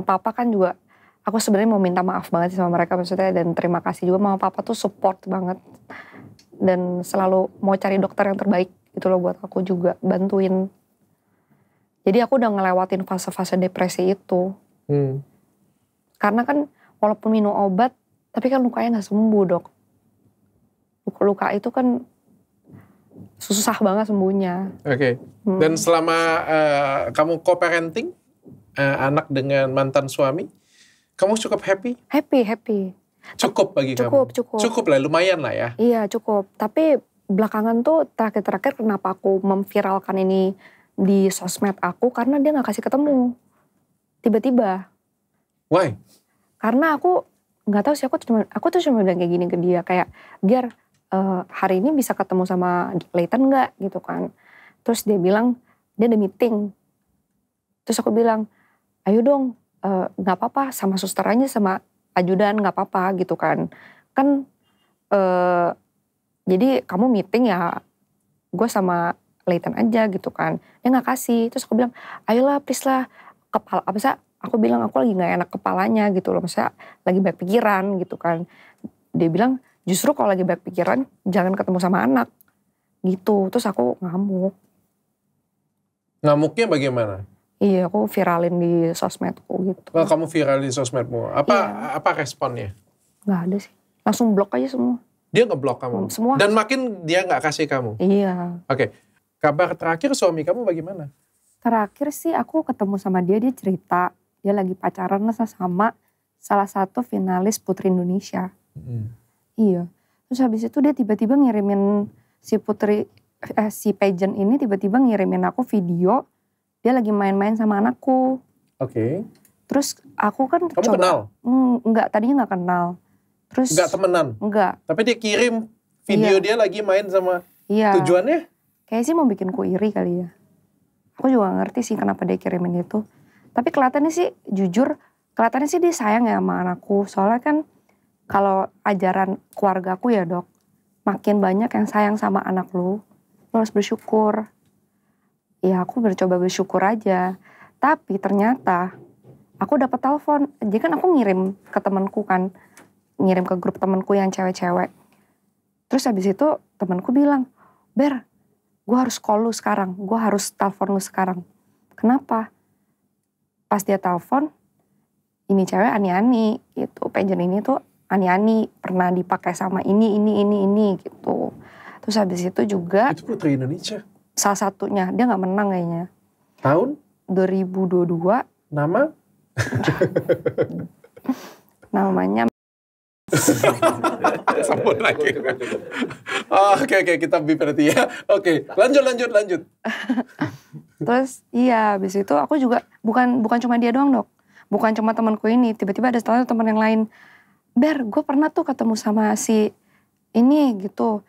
[SPEAKER 2] papa kan juga, aku sebenarnya mau minta maaf banget sih sama mereka maksudnya, dan terima kasih juga mama papa tuh support banget. Dan selalu mau cari dokter yang terbaik gitu loh buat aku juga, bantuin. Jadi aku udah ngelewatin fase-fase depresi itu. Karena kan walaupun minum obat, tapi kan lukanya gak sembuh dok. Luka itu kan susah banget sembuhnya.
[SPEAKER 1] Oke. Dan selama kamu co-parenting anak dengan mantan suami, kamu cukup happy?
[SPEAKER 2] Happy.
[SPEAKER 1] Cukup bagi kamu? Cukup lah, lumayan lah ya.
[SPEAKER 2] Iya cukup, tapi belakangan tuh terakhir kenapa aku memviralkan ini di sosmed aku, karena dia gak kasih ketemu. Tiba-tiba.
[SPEAKER 1] Why?
[SPEAKER 2] Karena aku gak tahu sih, aku tuh cuma bilang kayak gini ke dia, kayak Ger, hari ini bisa ketemu sama Leighton gak gitu kan. Terus dia bilang dia ada meeting. Terus aku bilang ayo dong, gak apa-apa sama suster aja sama ajudan gak apa-apa gitu kan. Kan jadi kamu meeting ya gue sama Leighton aja gitu kan. Dia gak kasih. Terus aku bilang ayolah please lah, kepala apa sih, aku bilang aku lagi gak enak kepalanya gitu loh, maksudnya lagi banyak pikiran gitu kan. Dia bilang justru kalau lagi banyak pikiran jangan ketemu sama anak gitu. Terus aku ngamuk.
[SPEAKER 1] Ngamuknya bagaimana?
[SPEAKER 2] Iya, aku viralin di sosmedku gitu.
[SPEAKER 1] Oh, kamu viral di sosmedmu. Apa responnya?
[SPEAKER 2] Gak ada sih. Langsung blok aja semua.
[SPEAKER 1] Dia ngeblok kamu?
[SPEAKER 2] Semua.
[SPEAKER 1] Dan makin dia gak kasih kamu?
[SPEAKER 2] Iya.
[SPEAKER 1] Oke. Kabar terakhir suami kamu bagaimana?
[SPEAKER 2] Terakhir sih aku ketemu sama dia cerita. Dia lagi pacaran sama salah satu finalis Putri Indonesia. Iya. Terus habis itu dia tiba-tiba ngirimin si pageant ini tiba-tiba ngirimin aku video. Dia lagi main-main sama anakku.
[SPEAKER 1] Oke.
[SPEAKER 2] Terus aku kan
[SPEAKER 1] kamu kenal?
[SPEAKER 2] Enggak, tadinya gak kenal. Terus
[SPEAKER 1] enggak temenan?
[SPEAKER 2] Enggak.
[SPEAKER 1] Tapi dia kirim video dia lagi main sama tujuannya?
[SPEAKER 2] Kayaknya sih mau bikin ku iri kali ya. Aku juga gak ngerti sih kenapa dia kirimin itu. Tapi kelihatannya sih jujur, kelihatannya sih dia sayang ya sama anakku. Soalnya kan kalau ajaran keluargaku ya dok, makin banyak yang sayang sama anak lu harus bersyukur. Ya aku coba bersyukur aja. Tapi ternyata aku dapat telepon. Jadi kan aku ngirim ke temanku kan. Ngirim ke grup temanku yang cewek-cewek. Terus habis itu temanku bilang, Ber, gue harus call lu sekarang. Gue harus telepon lu sekarang. Kenapa? Pas dia telepon, ini cewek ani-ani gitu. Pageant ini tuh ani-ani. Pernah dipakai sama ini gitu. Terus habis itu juga.
[SPEAKER 1] Itu Putri Indonesia?
[SPEAKER 2] Salah satunya, dia gak menang kayaknya.
[SPEAKER 1] Tahun?
[SPEAKER 2] 2022.
[SPEAKER 1] Nama?
[SPEAKER 2] Namanya
[SPEAKER 1] Sambut lagi. Oke, kita bip berarti ya. Oke, lanjut.
[SPEAKER 2] terus iya habis itu aku juga bukan cuma dia doang dok. Bukan cuma temanku ini, tiba-tiba ada satu teman yang lain. Ber, gue pernah tuh ketemu sama si ini gitu.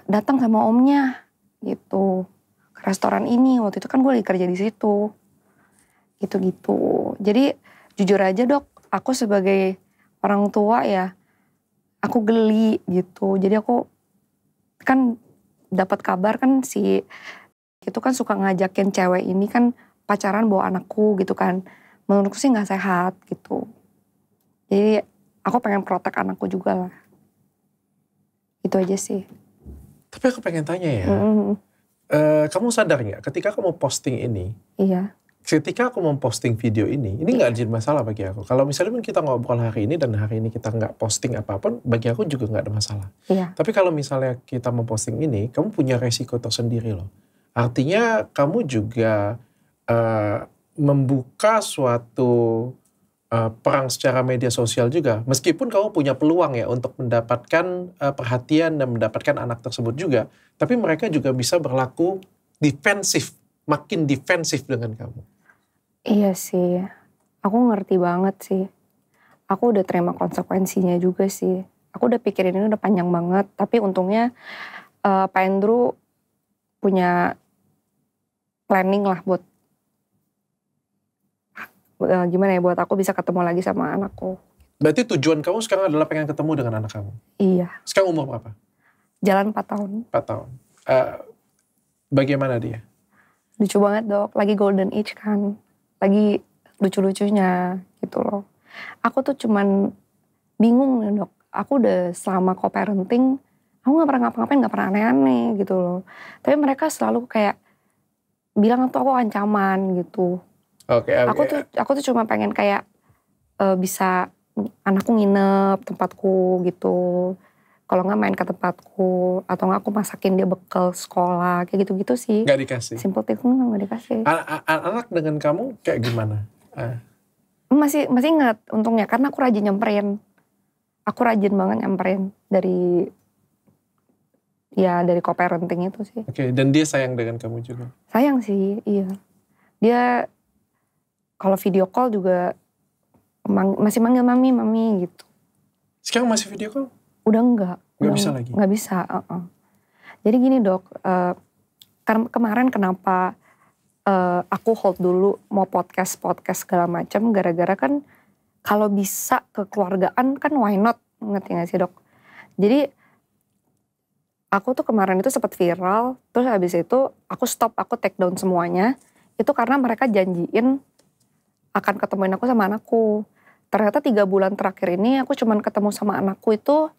[SPEAKER 2] Datang sama omnya gitu. Ke restoran ini, waktu itu kan gue lagi kerja di situ. Gitu-gitu. Jadi jujur aja dok, aku sebagai orang tua ya, aku geli gitu. Jadi aku kan dapat kabar kan si itu kan suka ngajakin cewek ini kan pacaran bawa anakku gitu kan. Menurutku sih nggak sehat gitu. Jadi aku pengen protek anakku juga lah. Itu aja sih.
[SPEAKER 1] Tapi aku pengen tanya ya, kamu sadar nggak ketika kamu posting ini?
[SPEAKER 2] Iya.
[SPEAKER 1] Ketika aku memposting video ini nggak jadi masalah bagi aku. Kalau misalnya pun kita ngobrol hari ini dan hari ini kita nggak posting apapun, bagi aku juga nggak ada masalah.
[SPEAKER 2] Iya.
[SPEAKER 1] Tapi kalau misalnya kita memposting ini, kamu punya resiko tersendiri loh. Artinya kamu juga membuka suatu perang secara media sosial juga. Meskipun kamu punya peluang ya untuk mendapatkan perhatian dan mendapatkan anak tersebut juga. Tapi mereka juga bisa berlaku defensif, makin defensif dengan kamu.
[SPEAKER 2] Iya sih, aku ngerti banget sih. Aku udah terima konsekuensinya juga sih. Aku udah pikirin ini udah panjang banget, tapi untungnya Pak Andrew punya planning lah buat gimana ya, buat aku bisa ketemu lagi sama anakku.
[SPEAKER 1] Berarti tujuan kamu sekarang adalah pengen ketemu dengan anak kamu?
[SPEAKER 2] Iya.
[SPEAKER 1] Sekarang umur berapa?
[SPEAKER 2] Jalan 4 tahun.
[SPEAKER 1] 4 tahun. Bagaimana dia?
[SPEAKER 2] Lucu banget dok, lagi golden age kan. Lagi lucu-lucunya gitu loh. Aku tuh cuman bingung nih dok. Aku udah selama co-parenting, aku gak pernah ngapa-ngapain, gak pernah aneh-aneh gitu loh. Tapi mereka selalu kayak bilang tuh aku ancaman gitu.
[SPEAKER 1] Oke.
[SPEAKER 2] Aku tuh cuma pengen kayak bisa anakku nginep tempatku gitu. Kalau nggak main ke tempatku, atau nggak aku masakin dia bekal sekolah, kayak gitu-gitu sih.
[SPEAKER 1] Nggak dikasih?
[SPEAKER 2] Simple things nggak dikasih.
[SPEAKER 1] Anak dengan kamu kayak gimana?
[SPEAKER 2] Masih ingat untungnya, karena aku rajin nyamperin. Aku rajin banget nyamperin dari co-parenting itu sih.
[SPEAKER 1] Oke, dan dia sayang dengan kamu juga?
[SPEAKER 2] Sayang sih, iya. Dia kalau video call juga masih manggil mami gitu.
[SPEAKER 1] Sekarang masih video call?
[SPEAKER 2] Udah enggak.
[SPEAKER 1] Nggak bisa lagi?
[SPEAKER 2] Nggak bisa. Jadi gini dok, kemarin kenapa aku hold dulu mau podcast segala macam, gara-gara kan kalau bisa kekeluargaan kan why not, ngerti gak sih dok? Jadi aku tuh kemarin itu sempat viral, terus habis itu aku stop, aku take down semuanya. Itu karena mereka janjiin akan ketemuin aku sama anakku. Ternyata 3 bulan terakhir ini aku cuman ketemu sama anakku itu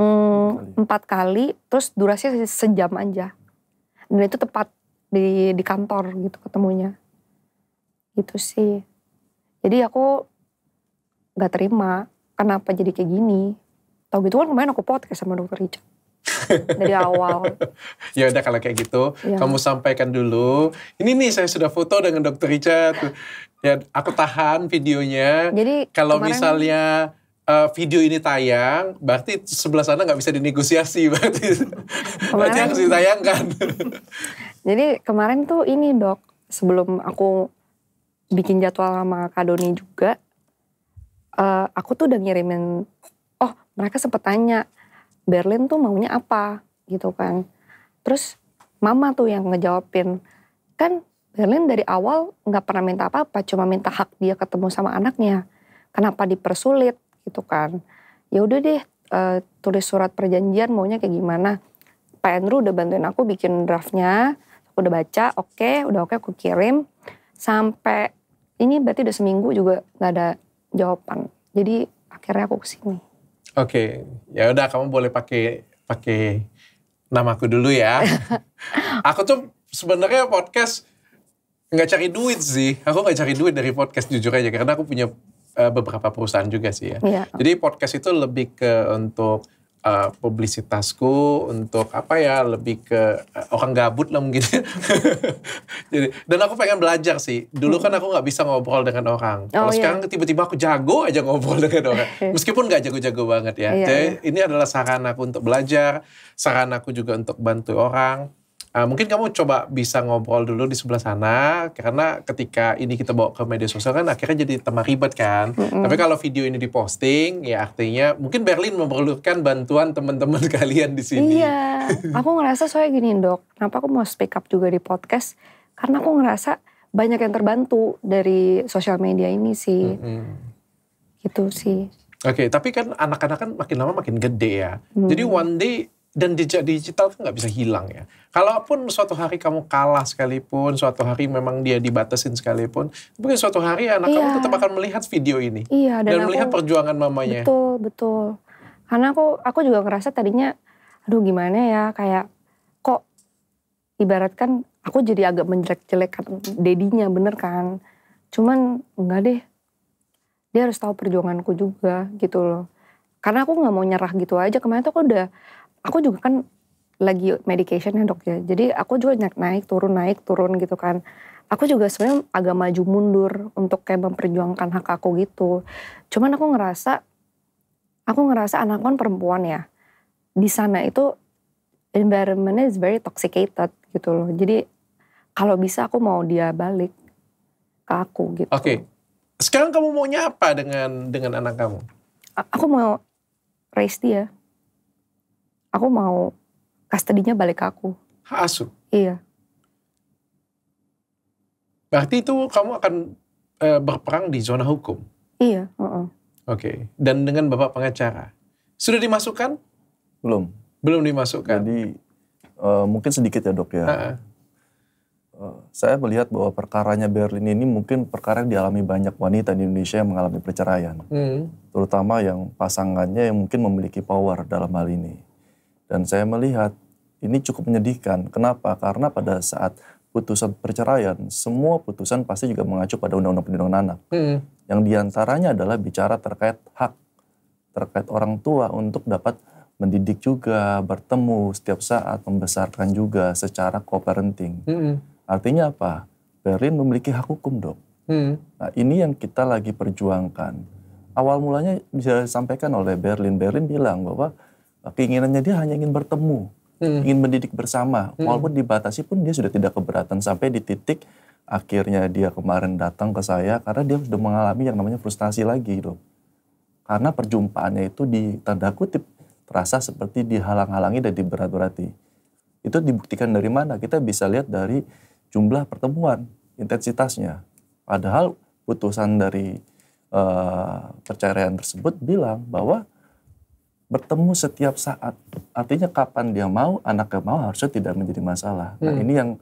[SPEAKER 2] 4 kali, terus durasinya sejam aja. Dan itu tepat di kantor gitu ketemunya. Gitu sih. Jadi aku gak terima kenapa jadi kayak gini. Tau gitu kan kemarin aku podcast sama Dr. Richard. Dari awal.
[SPEAKER 1] Ya udah kalau kayak gitu,
[SPEAKER 2] ya.
[SPEAKER 1] Kamu sampaikan dulu. Ini nih saya sudah foto dengan Dr. Richard. Ya aku tahan videonya.
[SPEAKER 2] Jadi
[SPEAKER 1] kalau
[SPEAKER 2] kemarin,
[SPEAKER 1] misalnya video ini tayang, berarti sebelah sana nggak bisa dinegosiasi, berarti harus ditayangkan.
[SPEAKER 2] Jadi kemarin tuh ini dok, sebelum aku bikin jadwal sama Kak Doni juga, aku tuh udah ngirimin, mereka sempet tanya, Berlin tuh maunya apa gitu kan. Terus mama tuh yang ngejawabin, kan Berlin dari awal gak pernah minta apa-apa, cuma minta hak dia ketemu sama anaknya. Kenapa dipersulit gitu kan. Ya udah deh, tulis surat perjanjian maunya kayak gimana. Pak Andrew udah bantuin aku bikin draftnya, aku udah baca, udah oke aku kirim. Sampai ini berarti udah seminggu juga gak ada jawaban. Jadi akhirnya aku kesini.
[SPEAKER 1] Oke, ya udah kamu boleh pakai namaku dulu ya. Aku tuh sebenarnya podcast nggak cari duit sih. Aku nggak cari duit dari podcast jujur aja, karena aku punya beberapa perusahaan juga sih ya.
[SPEAKER 2] Iya.
[SPEAKER 1] Jadi podcast itu lebih ke untuk publisitasku, untuk apa ya, lebih ke orang gabut lah mungkin. Jadi, dan aku pengen belajar sih. Dulu kan aku nggak bisa ngobrol dengan orang. Kalau sekarang tiba-tiba aku jago aja ngobrol dengan orang. Meskipun nggak jago-jago banget ya. Jadi ini adalah saran aku untuk belajar, saran aku juga untuk bantu orang. Mungkin kamu coba bisa ngobrol dulu di sebelah sana, karena ketika ini kita bawa ke media sosial kan akhirnya jadi tambah ribet kan. Tapi kalau video ini diposting, ya artinya mungkin Berlin memerlukan bantuan teman-teman kalian di sini.
[SPEAKER 2] Iya, aku ngerasa soalnya gini Dok, kenapa aku mau speak up juga di podcast, karena aku ngerasa banyak yang terbantu dari sosial media ini sih. Gitu sih.
[SPEAKER 1] Oke, tapi kan anak-anak kan makin lama makin gede ya. Jadi one day, dan jejak digital kan nggak bisa hilang ya. Kalaupun suatu hari kamu kalah sekalipun, suatu hari memang dia dibatasin sekalipun, mungkin suatu hari anak kamu tetap akan melihat video ini.
[SPEAKER 2] Iya,
[SPEAKER 1] dan melihat perjuangan mamanya.
[SPEAKER 2] Betul. Karena aku juga ngerasa tadinya, aduh gimana ya, kayak kok ibaratkan aku jadi agak menjelek-jelekan dedinya, bener kan. Cuman enggak deh, dia harus tahu perjuanganku juga gitu loh. Karena aku gak mau nyerah gitu aja. Kemarin tuh aku juga kan lagi medication ya Dok ya. Jadi aku juga naik turun gitu kan. Aku juga sebenarnya agak maju mundur untuk kayak memperjuangkan hak aku gitu. Cuman aku ngerasa anak kan perempuan ya. Di sana itu environment-nya is very toxicated gitu loh. Jadi kalau bisa aku mau dia balik ke aku gitu.
[SPEAKER 1] Oke. Sekarang kamu maunya apa dengan anak kamu?
[SPEAKER 2] Aku mau raise dia. Aku mau custody-nya balik ke aku.
[SPEAKER 1] Hak asuh?
[SPEAKER 2] Iya.
[SPEAKER 1] Berarti itu kamu akan berperang di zona hukum?
[SPEAKER 2] Iya.
[SPEAKER 1] Oke. Dan dengan Bapak pengacara? Sudah dimasukkan?
[SPEAKER 3] Belum.
[SPEAKER 1] Belum dimasukkan?
[SPEAKER 3] Jadi mungkin sedikit ya Dok ya. Saya melihat bahwa perkaranya Berlin ini mungkin perkara yang dialami banyak wanita di Indonesia yang mengalami perceraian. Terutama yang pasangannya yang mungkin memiliki power dalam hal ini. Dan saya melihat ini cukup menyedihkan. Kenapa? Karena pada saat putusan perceraian, semua putusan pasti juga mengacu pada Undang-Undang Perlindungan Anak. Yang diantaranya adalah bicara terkait hak, terkait orang tua untuk dapat mendidik juga, bertemu setiap saat, membesarkan juga secara co-parenting. Artinya apa? Berlin memiliki hak hukum Dok. Nah ini yang kita lagi perjuangkan. Awal mulanya bisa disampaikan oleh Berlin. Berlin bilang bahwa keinginannya dia hanya ingin bertemu, ingin mendidik bersama. Walaupun dibatasi pun dia sudah tidak keberatan. Sampai di titik akhirnya dia kemarin datang ke saya karena dia sudah mengalami yang namanya frustasi lagi Dok. Karena perjumpaannya itu ditanda kutip terasa seperti dihalang-halangi dan diberat-berati. Itu dibuktikan dari mana? Kita bisa lihat dari jumlah pertemuan, intensitasnya. Padahal putusan dari perceraian tersebut bilang bahwa bertemu setiap saat. Artinya kapan dia mau, anaknya mau, harusnya tidak menjadi masalah. Nah ini yang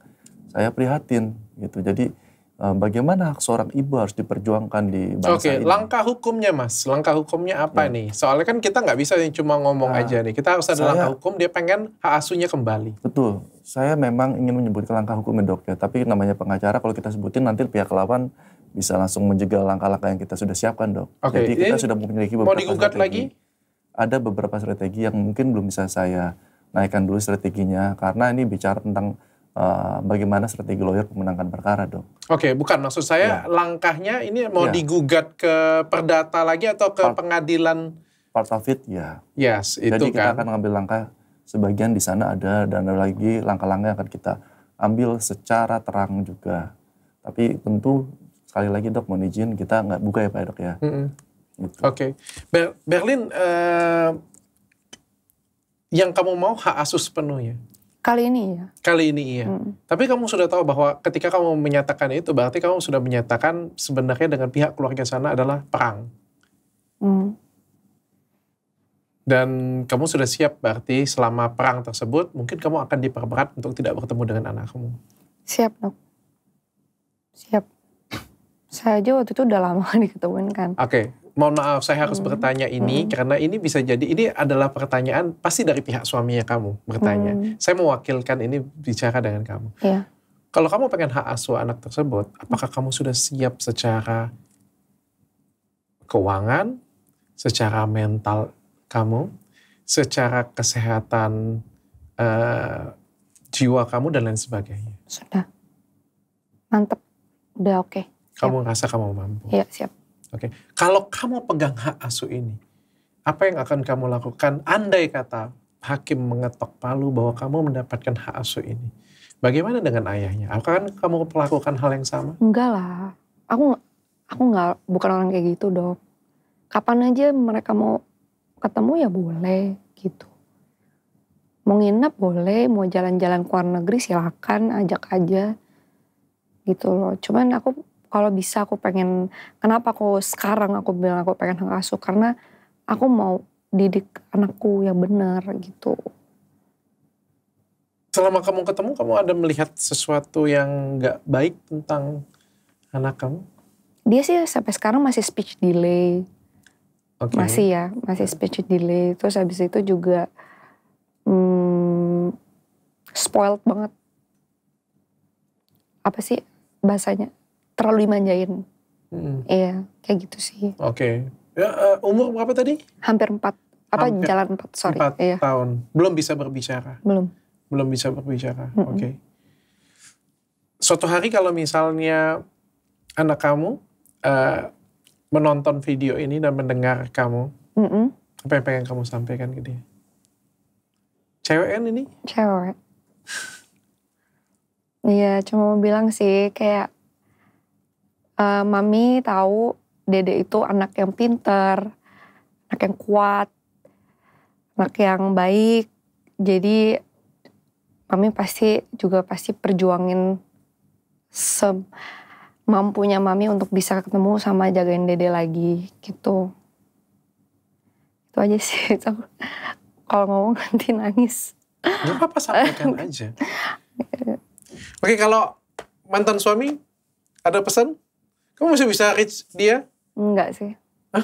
[SPEAKER 3] saya prihatin gitu. Jadi bagaimana hak seorang ibu harus diperjuangkan di bangsa ini.
[SPEAKER 1] Langkah hukumnya Mas, langkah hukumnya apa nih? Soalnya kan kita nggak bisa cuma ngomong aja nih. Kita harus ada langkah hukum, dia pengen hak asuhnya kembali.
[SPEAKER 3] Betul, saya memang ingin menyebutkan langkah hukumnya Dok ya. Tapi namanya pengacara kalau kita sebutin nanti pihak lawan bisa langsung menjegal langkah-langkah yang kita sudah siapkan Dok. Jadi kita sudah memiliki beberapa
[SPEAKER 1] strategi. Mau digugat lagi?
[SPEAKER 3] Ada beberapa strategi yang mungkin belum bisa saya naikkan dulu strateginya. Karena ini bicara tentang bagaimana strategi lawyer memenangkan perkara Dok.
[SPEAKER 1] Bukan maksud saya langkahnya ini mau digugat ke perdata lagi atau ke pengadilan?
[SPEAKER 3] Part of it ya.
[SPEAKER 1] Yes, itu
[SPEAKER 3] jadi kita
[SPEAKER 1] kan.
[SPEAKER 3] akan ngambil langkah sebagian di sana ada dan ada lagi langkah-langkah yang akan kita ambil secara terang juga. Tapi tentu sekali lagi Dok mohon izin kita nggak buka ya Pak Dok ya.
[SPEAKER 1] Gitu. Berlin, yang kamu mau hak asuh sepenuhnya?
[SPEAKER 2] Kali ini iya.
[SPEAKER 1] Tapi kamu sudah tahu bahwa ketika kamu menyatakan itu, berarti kamu sudah menyatakan sebenarnya dengan pihak keluarga sana adalah perang. Dan kamu sudah siap berarti selama perang tersebut, mungkin kamu akan diperberat untuk tidak bertemu dengan anakmu.
[SPEAKER 2] Siap Dok. Siap. Saya aja waktu itu udah lama diketemuin kan.
[SPEAKER 1] Mohon maaf, saya harus bertanya ini karena ini bisa jadi, ini adalah pertanyaan pasti dari pihak suaminya kamu bertanya. Saya mewakilkan ini bicara dengan kamu. Kalau kamu pengen hak asuh anak tersebut, apakah kamu sudah siap secara keuangan, secara mental kamu, secara kesehatan jiwa kamu dan lain sebagainya?
[SPEAKER 2] Sudah. Mantep. Udah oke.
[SPEAKER 1] Kamu ngerasa kamu mampu?
[SPEAKER 2] Iya, siap.
[SPEAKER 1] Oke. Kalau kamu pegang hak asuh ini, apa yang akan kamu lakukan andai kata hakim mengetok palu bahwa kamu mendapatkan hak asuh ini? Bagaimana dengan ayahnya? Akan kamu melakukan hal yang sama?
[SPEAKER 2] Enggak lah. Aku nggak, bukan orang kayak gitu, Dok. Kapan aja mereka mau ketemu ya boleh gitu. Mau nginep boleh, mau jalan-jalan ke luar negeri silakan, ajak aja. Gitu loh. Cuman aku kalau bisa aku pengen, kenapa aku sekarang aku bilang aku pengen hak asuh, karena aku mau didik anakku yang benar gitu.
[SPEAKER 1] Selama kamu ketemu, kamu ada melihat sesuatu yang gak baik tentang anak kamu?
[SPEAKER 2] Dia sih sampai sekarang masih speech delay.
[SPEAKER 1] Okay.
[SPEAKER 2] Masih speech delay. Terus habis itu juga spoiled banget. Apa sih bahasanya? Terlalu dimanjain. Iya, kayak gitu sih.
[SPEAKER 1] Oke. Ya, umur berapa tadi?
[SPEAKER 2] Hampir 4. Jalan 4, sorry.
[SPEAKER 1] 4
[SPEAKER 2] iya.
[SPEAKER 1] tahun. Belum bisa berbicara? Belum bisa berbicara, oke. Suatu hari kalau misalnya anak kamu menonton video ini dan mendengar kamu, apa yang pengen kamu sampaikan ke dia? Cewek kan ini?
[SPEAKER 2] Cewek. Iya, cuma mau bilang sih kayak Mami tahu Dede itu anak yang pinter, anak yang kuat, anak yang baik. Jadi Mami pasti perjuangin semampunya Mami untuk bisa ketemu sama jagain Dede lagi gitu. Itu aja sih. Kalau ngomong nanti nangis.
[SPEAKER 1] Gak apa-apa, sampaikan aja. Oke, kalau mantan suami ada pesan? Kamu masih bisa reach dia?
[SPEAKER 2] Enggak sih.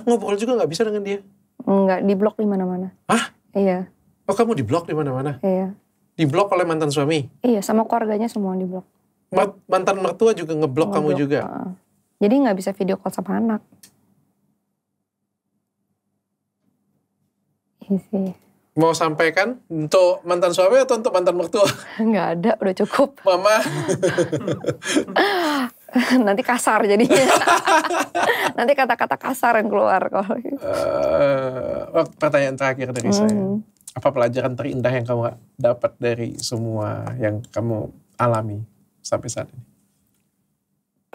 [SPEAKER 1] Ngobrol juga gak bisa dengan dia?
[SPEAKER 2] Enggak, di-blok di mana-mana. Iya.
[SPEAKER 1] Oh, kamu di-blok di mana-mana?
[SPEAKER 2] Iya.
[SPEAKER 1] Di-blok oleh mantan suami?
[SPEAKER 2] Iya, sama keluarganya semua di-blok.
[SPEAKER 1] Mantan mertua juga ngeblok kamu juga?
[SPEAKER 2] Jadi gak bisa video call sama anak. Iya sih.
[SPEAKER 1] Mau sampaikan untuk mantan suami atau untuk mantan mertua?
[SPEAKER 2] Nggak ada, udah cukup.
[SPEAKER 1] Mama.
[SPEAKER 2] Nanti kasar jadinya. Nanti kata-kata kasar yang keluar.
[SPEAKER 1] Pertanyaan terakhir dari saya. Apa pelajaran terindah yang kamu dapat dari semua yang kamu alami sampai saat ini?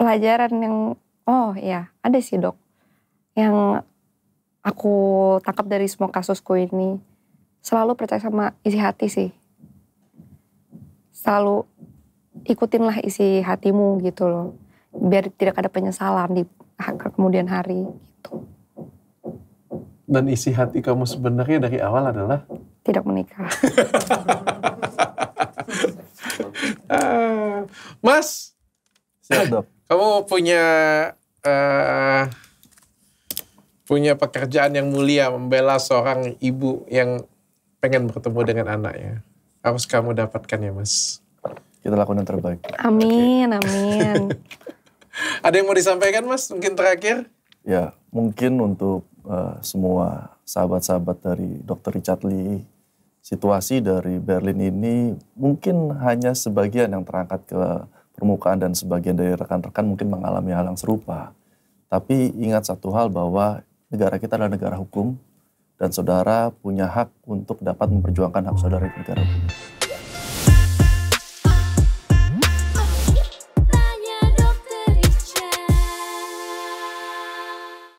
[SPEAKER 2] Pelajaran yang, ada sih Dok. Yang aku tangkap dari semua kasusku ini. Selalu percaya sama isi hati sih. Selalu ikutinlah isi hatimu gitu loh. Biar tidak ada penyesalan di kemudian hari gitu.
[SPEAKER 1] Dan isi hati kamu sebenarnya dari awal adalah?
[SPEAKER 2] Tidak menikah.
[SPEAKER 1] Mas.
[SPEAKER 3] Siap, Dok.
[SPEAKER 1] Kamu punya pekerjaan yang mulia membela seorang ibu yang pengen bertemu dengan anaknya. Harus kamu dapatkan ya, Mas.
[SPEAKER 3] Kita lakukan yang terbaik.
[SPEAKER 2] Amin, amin.
[SPEAKER 1] Ada yang mau disampaikan, Mas? Mungkin terakhir?
[SPEAKER 3] Ya, mungkin untuk semua sahabat-sahabat dari Dr. Richard Lee, situasi dari Berlin ini mungkin hanya sebagian yang terangkat ke permukaan dan sebagian dari rekan-rekan mungkin mengalami hal yang serupa. Tapi ingat satu hal bahwa negara kita adalah negara hukum dan saudara punya hak untuk dapat memperjuangkan hak saudara di negara hukum.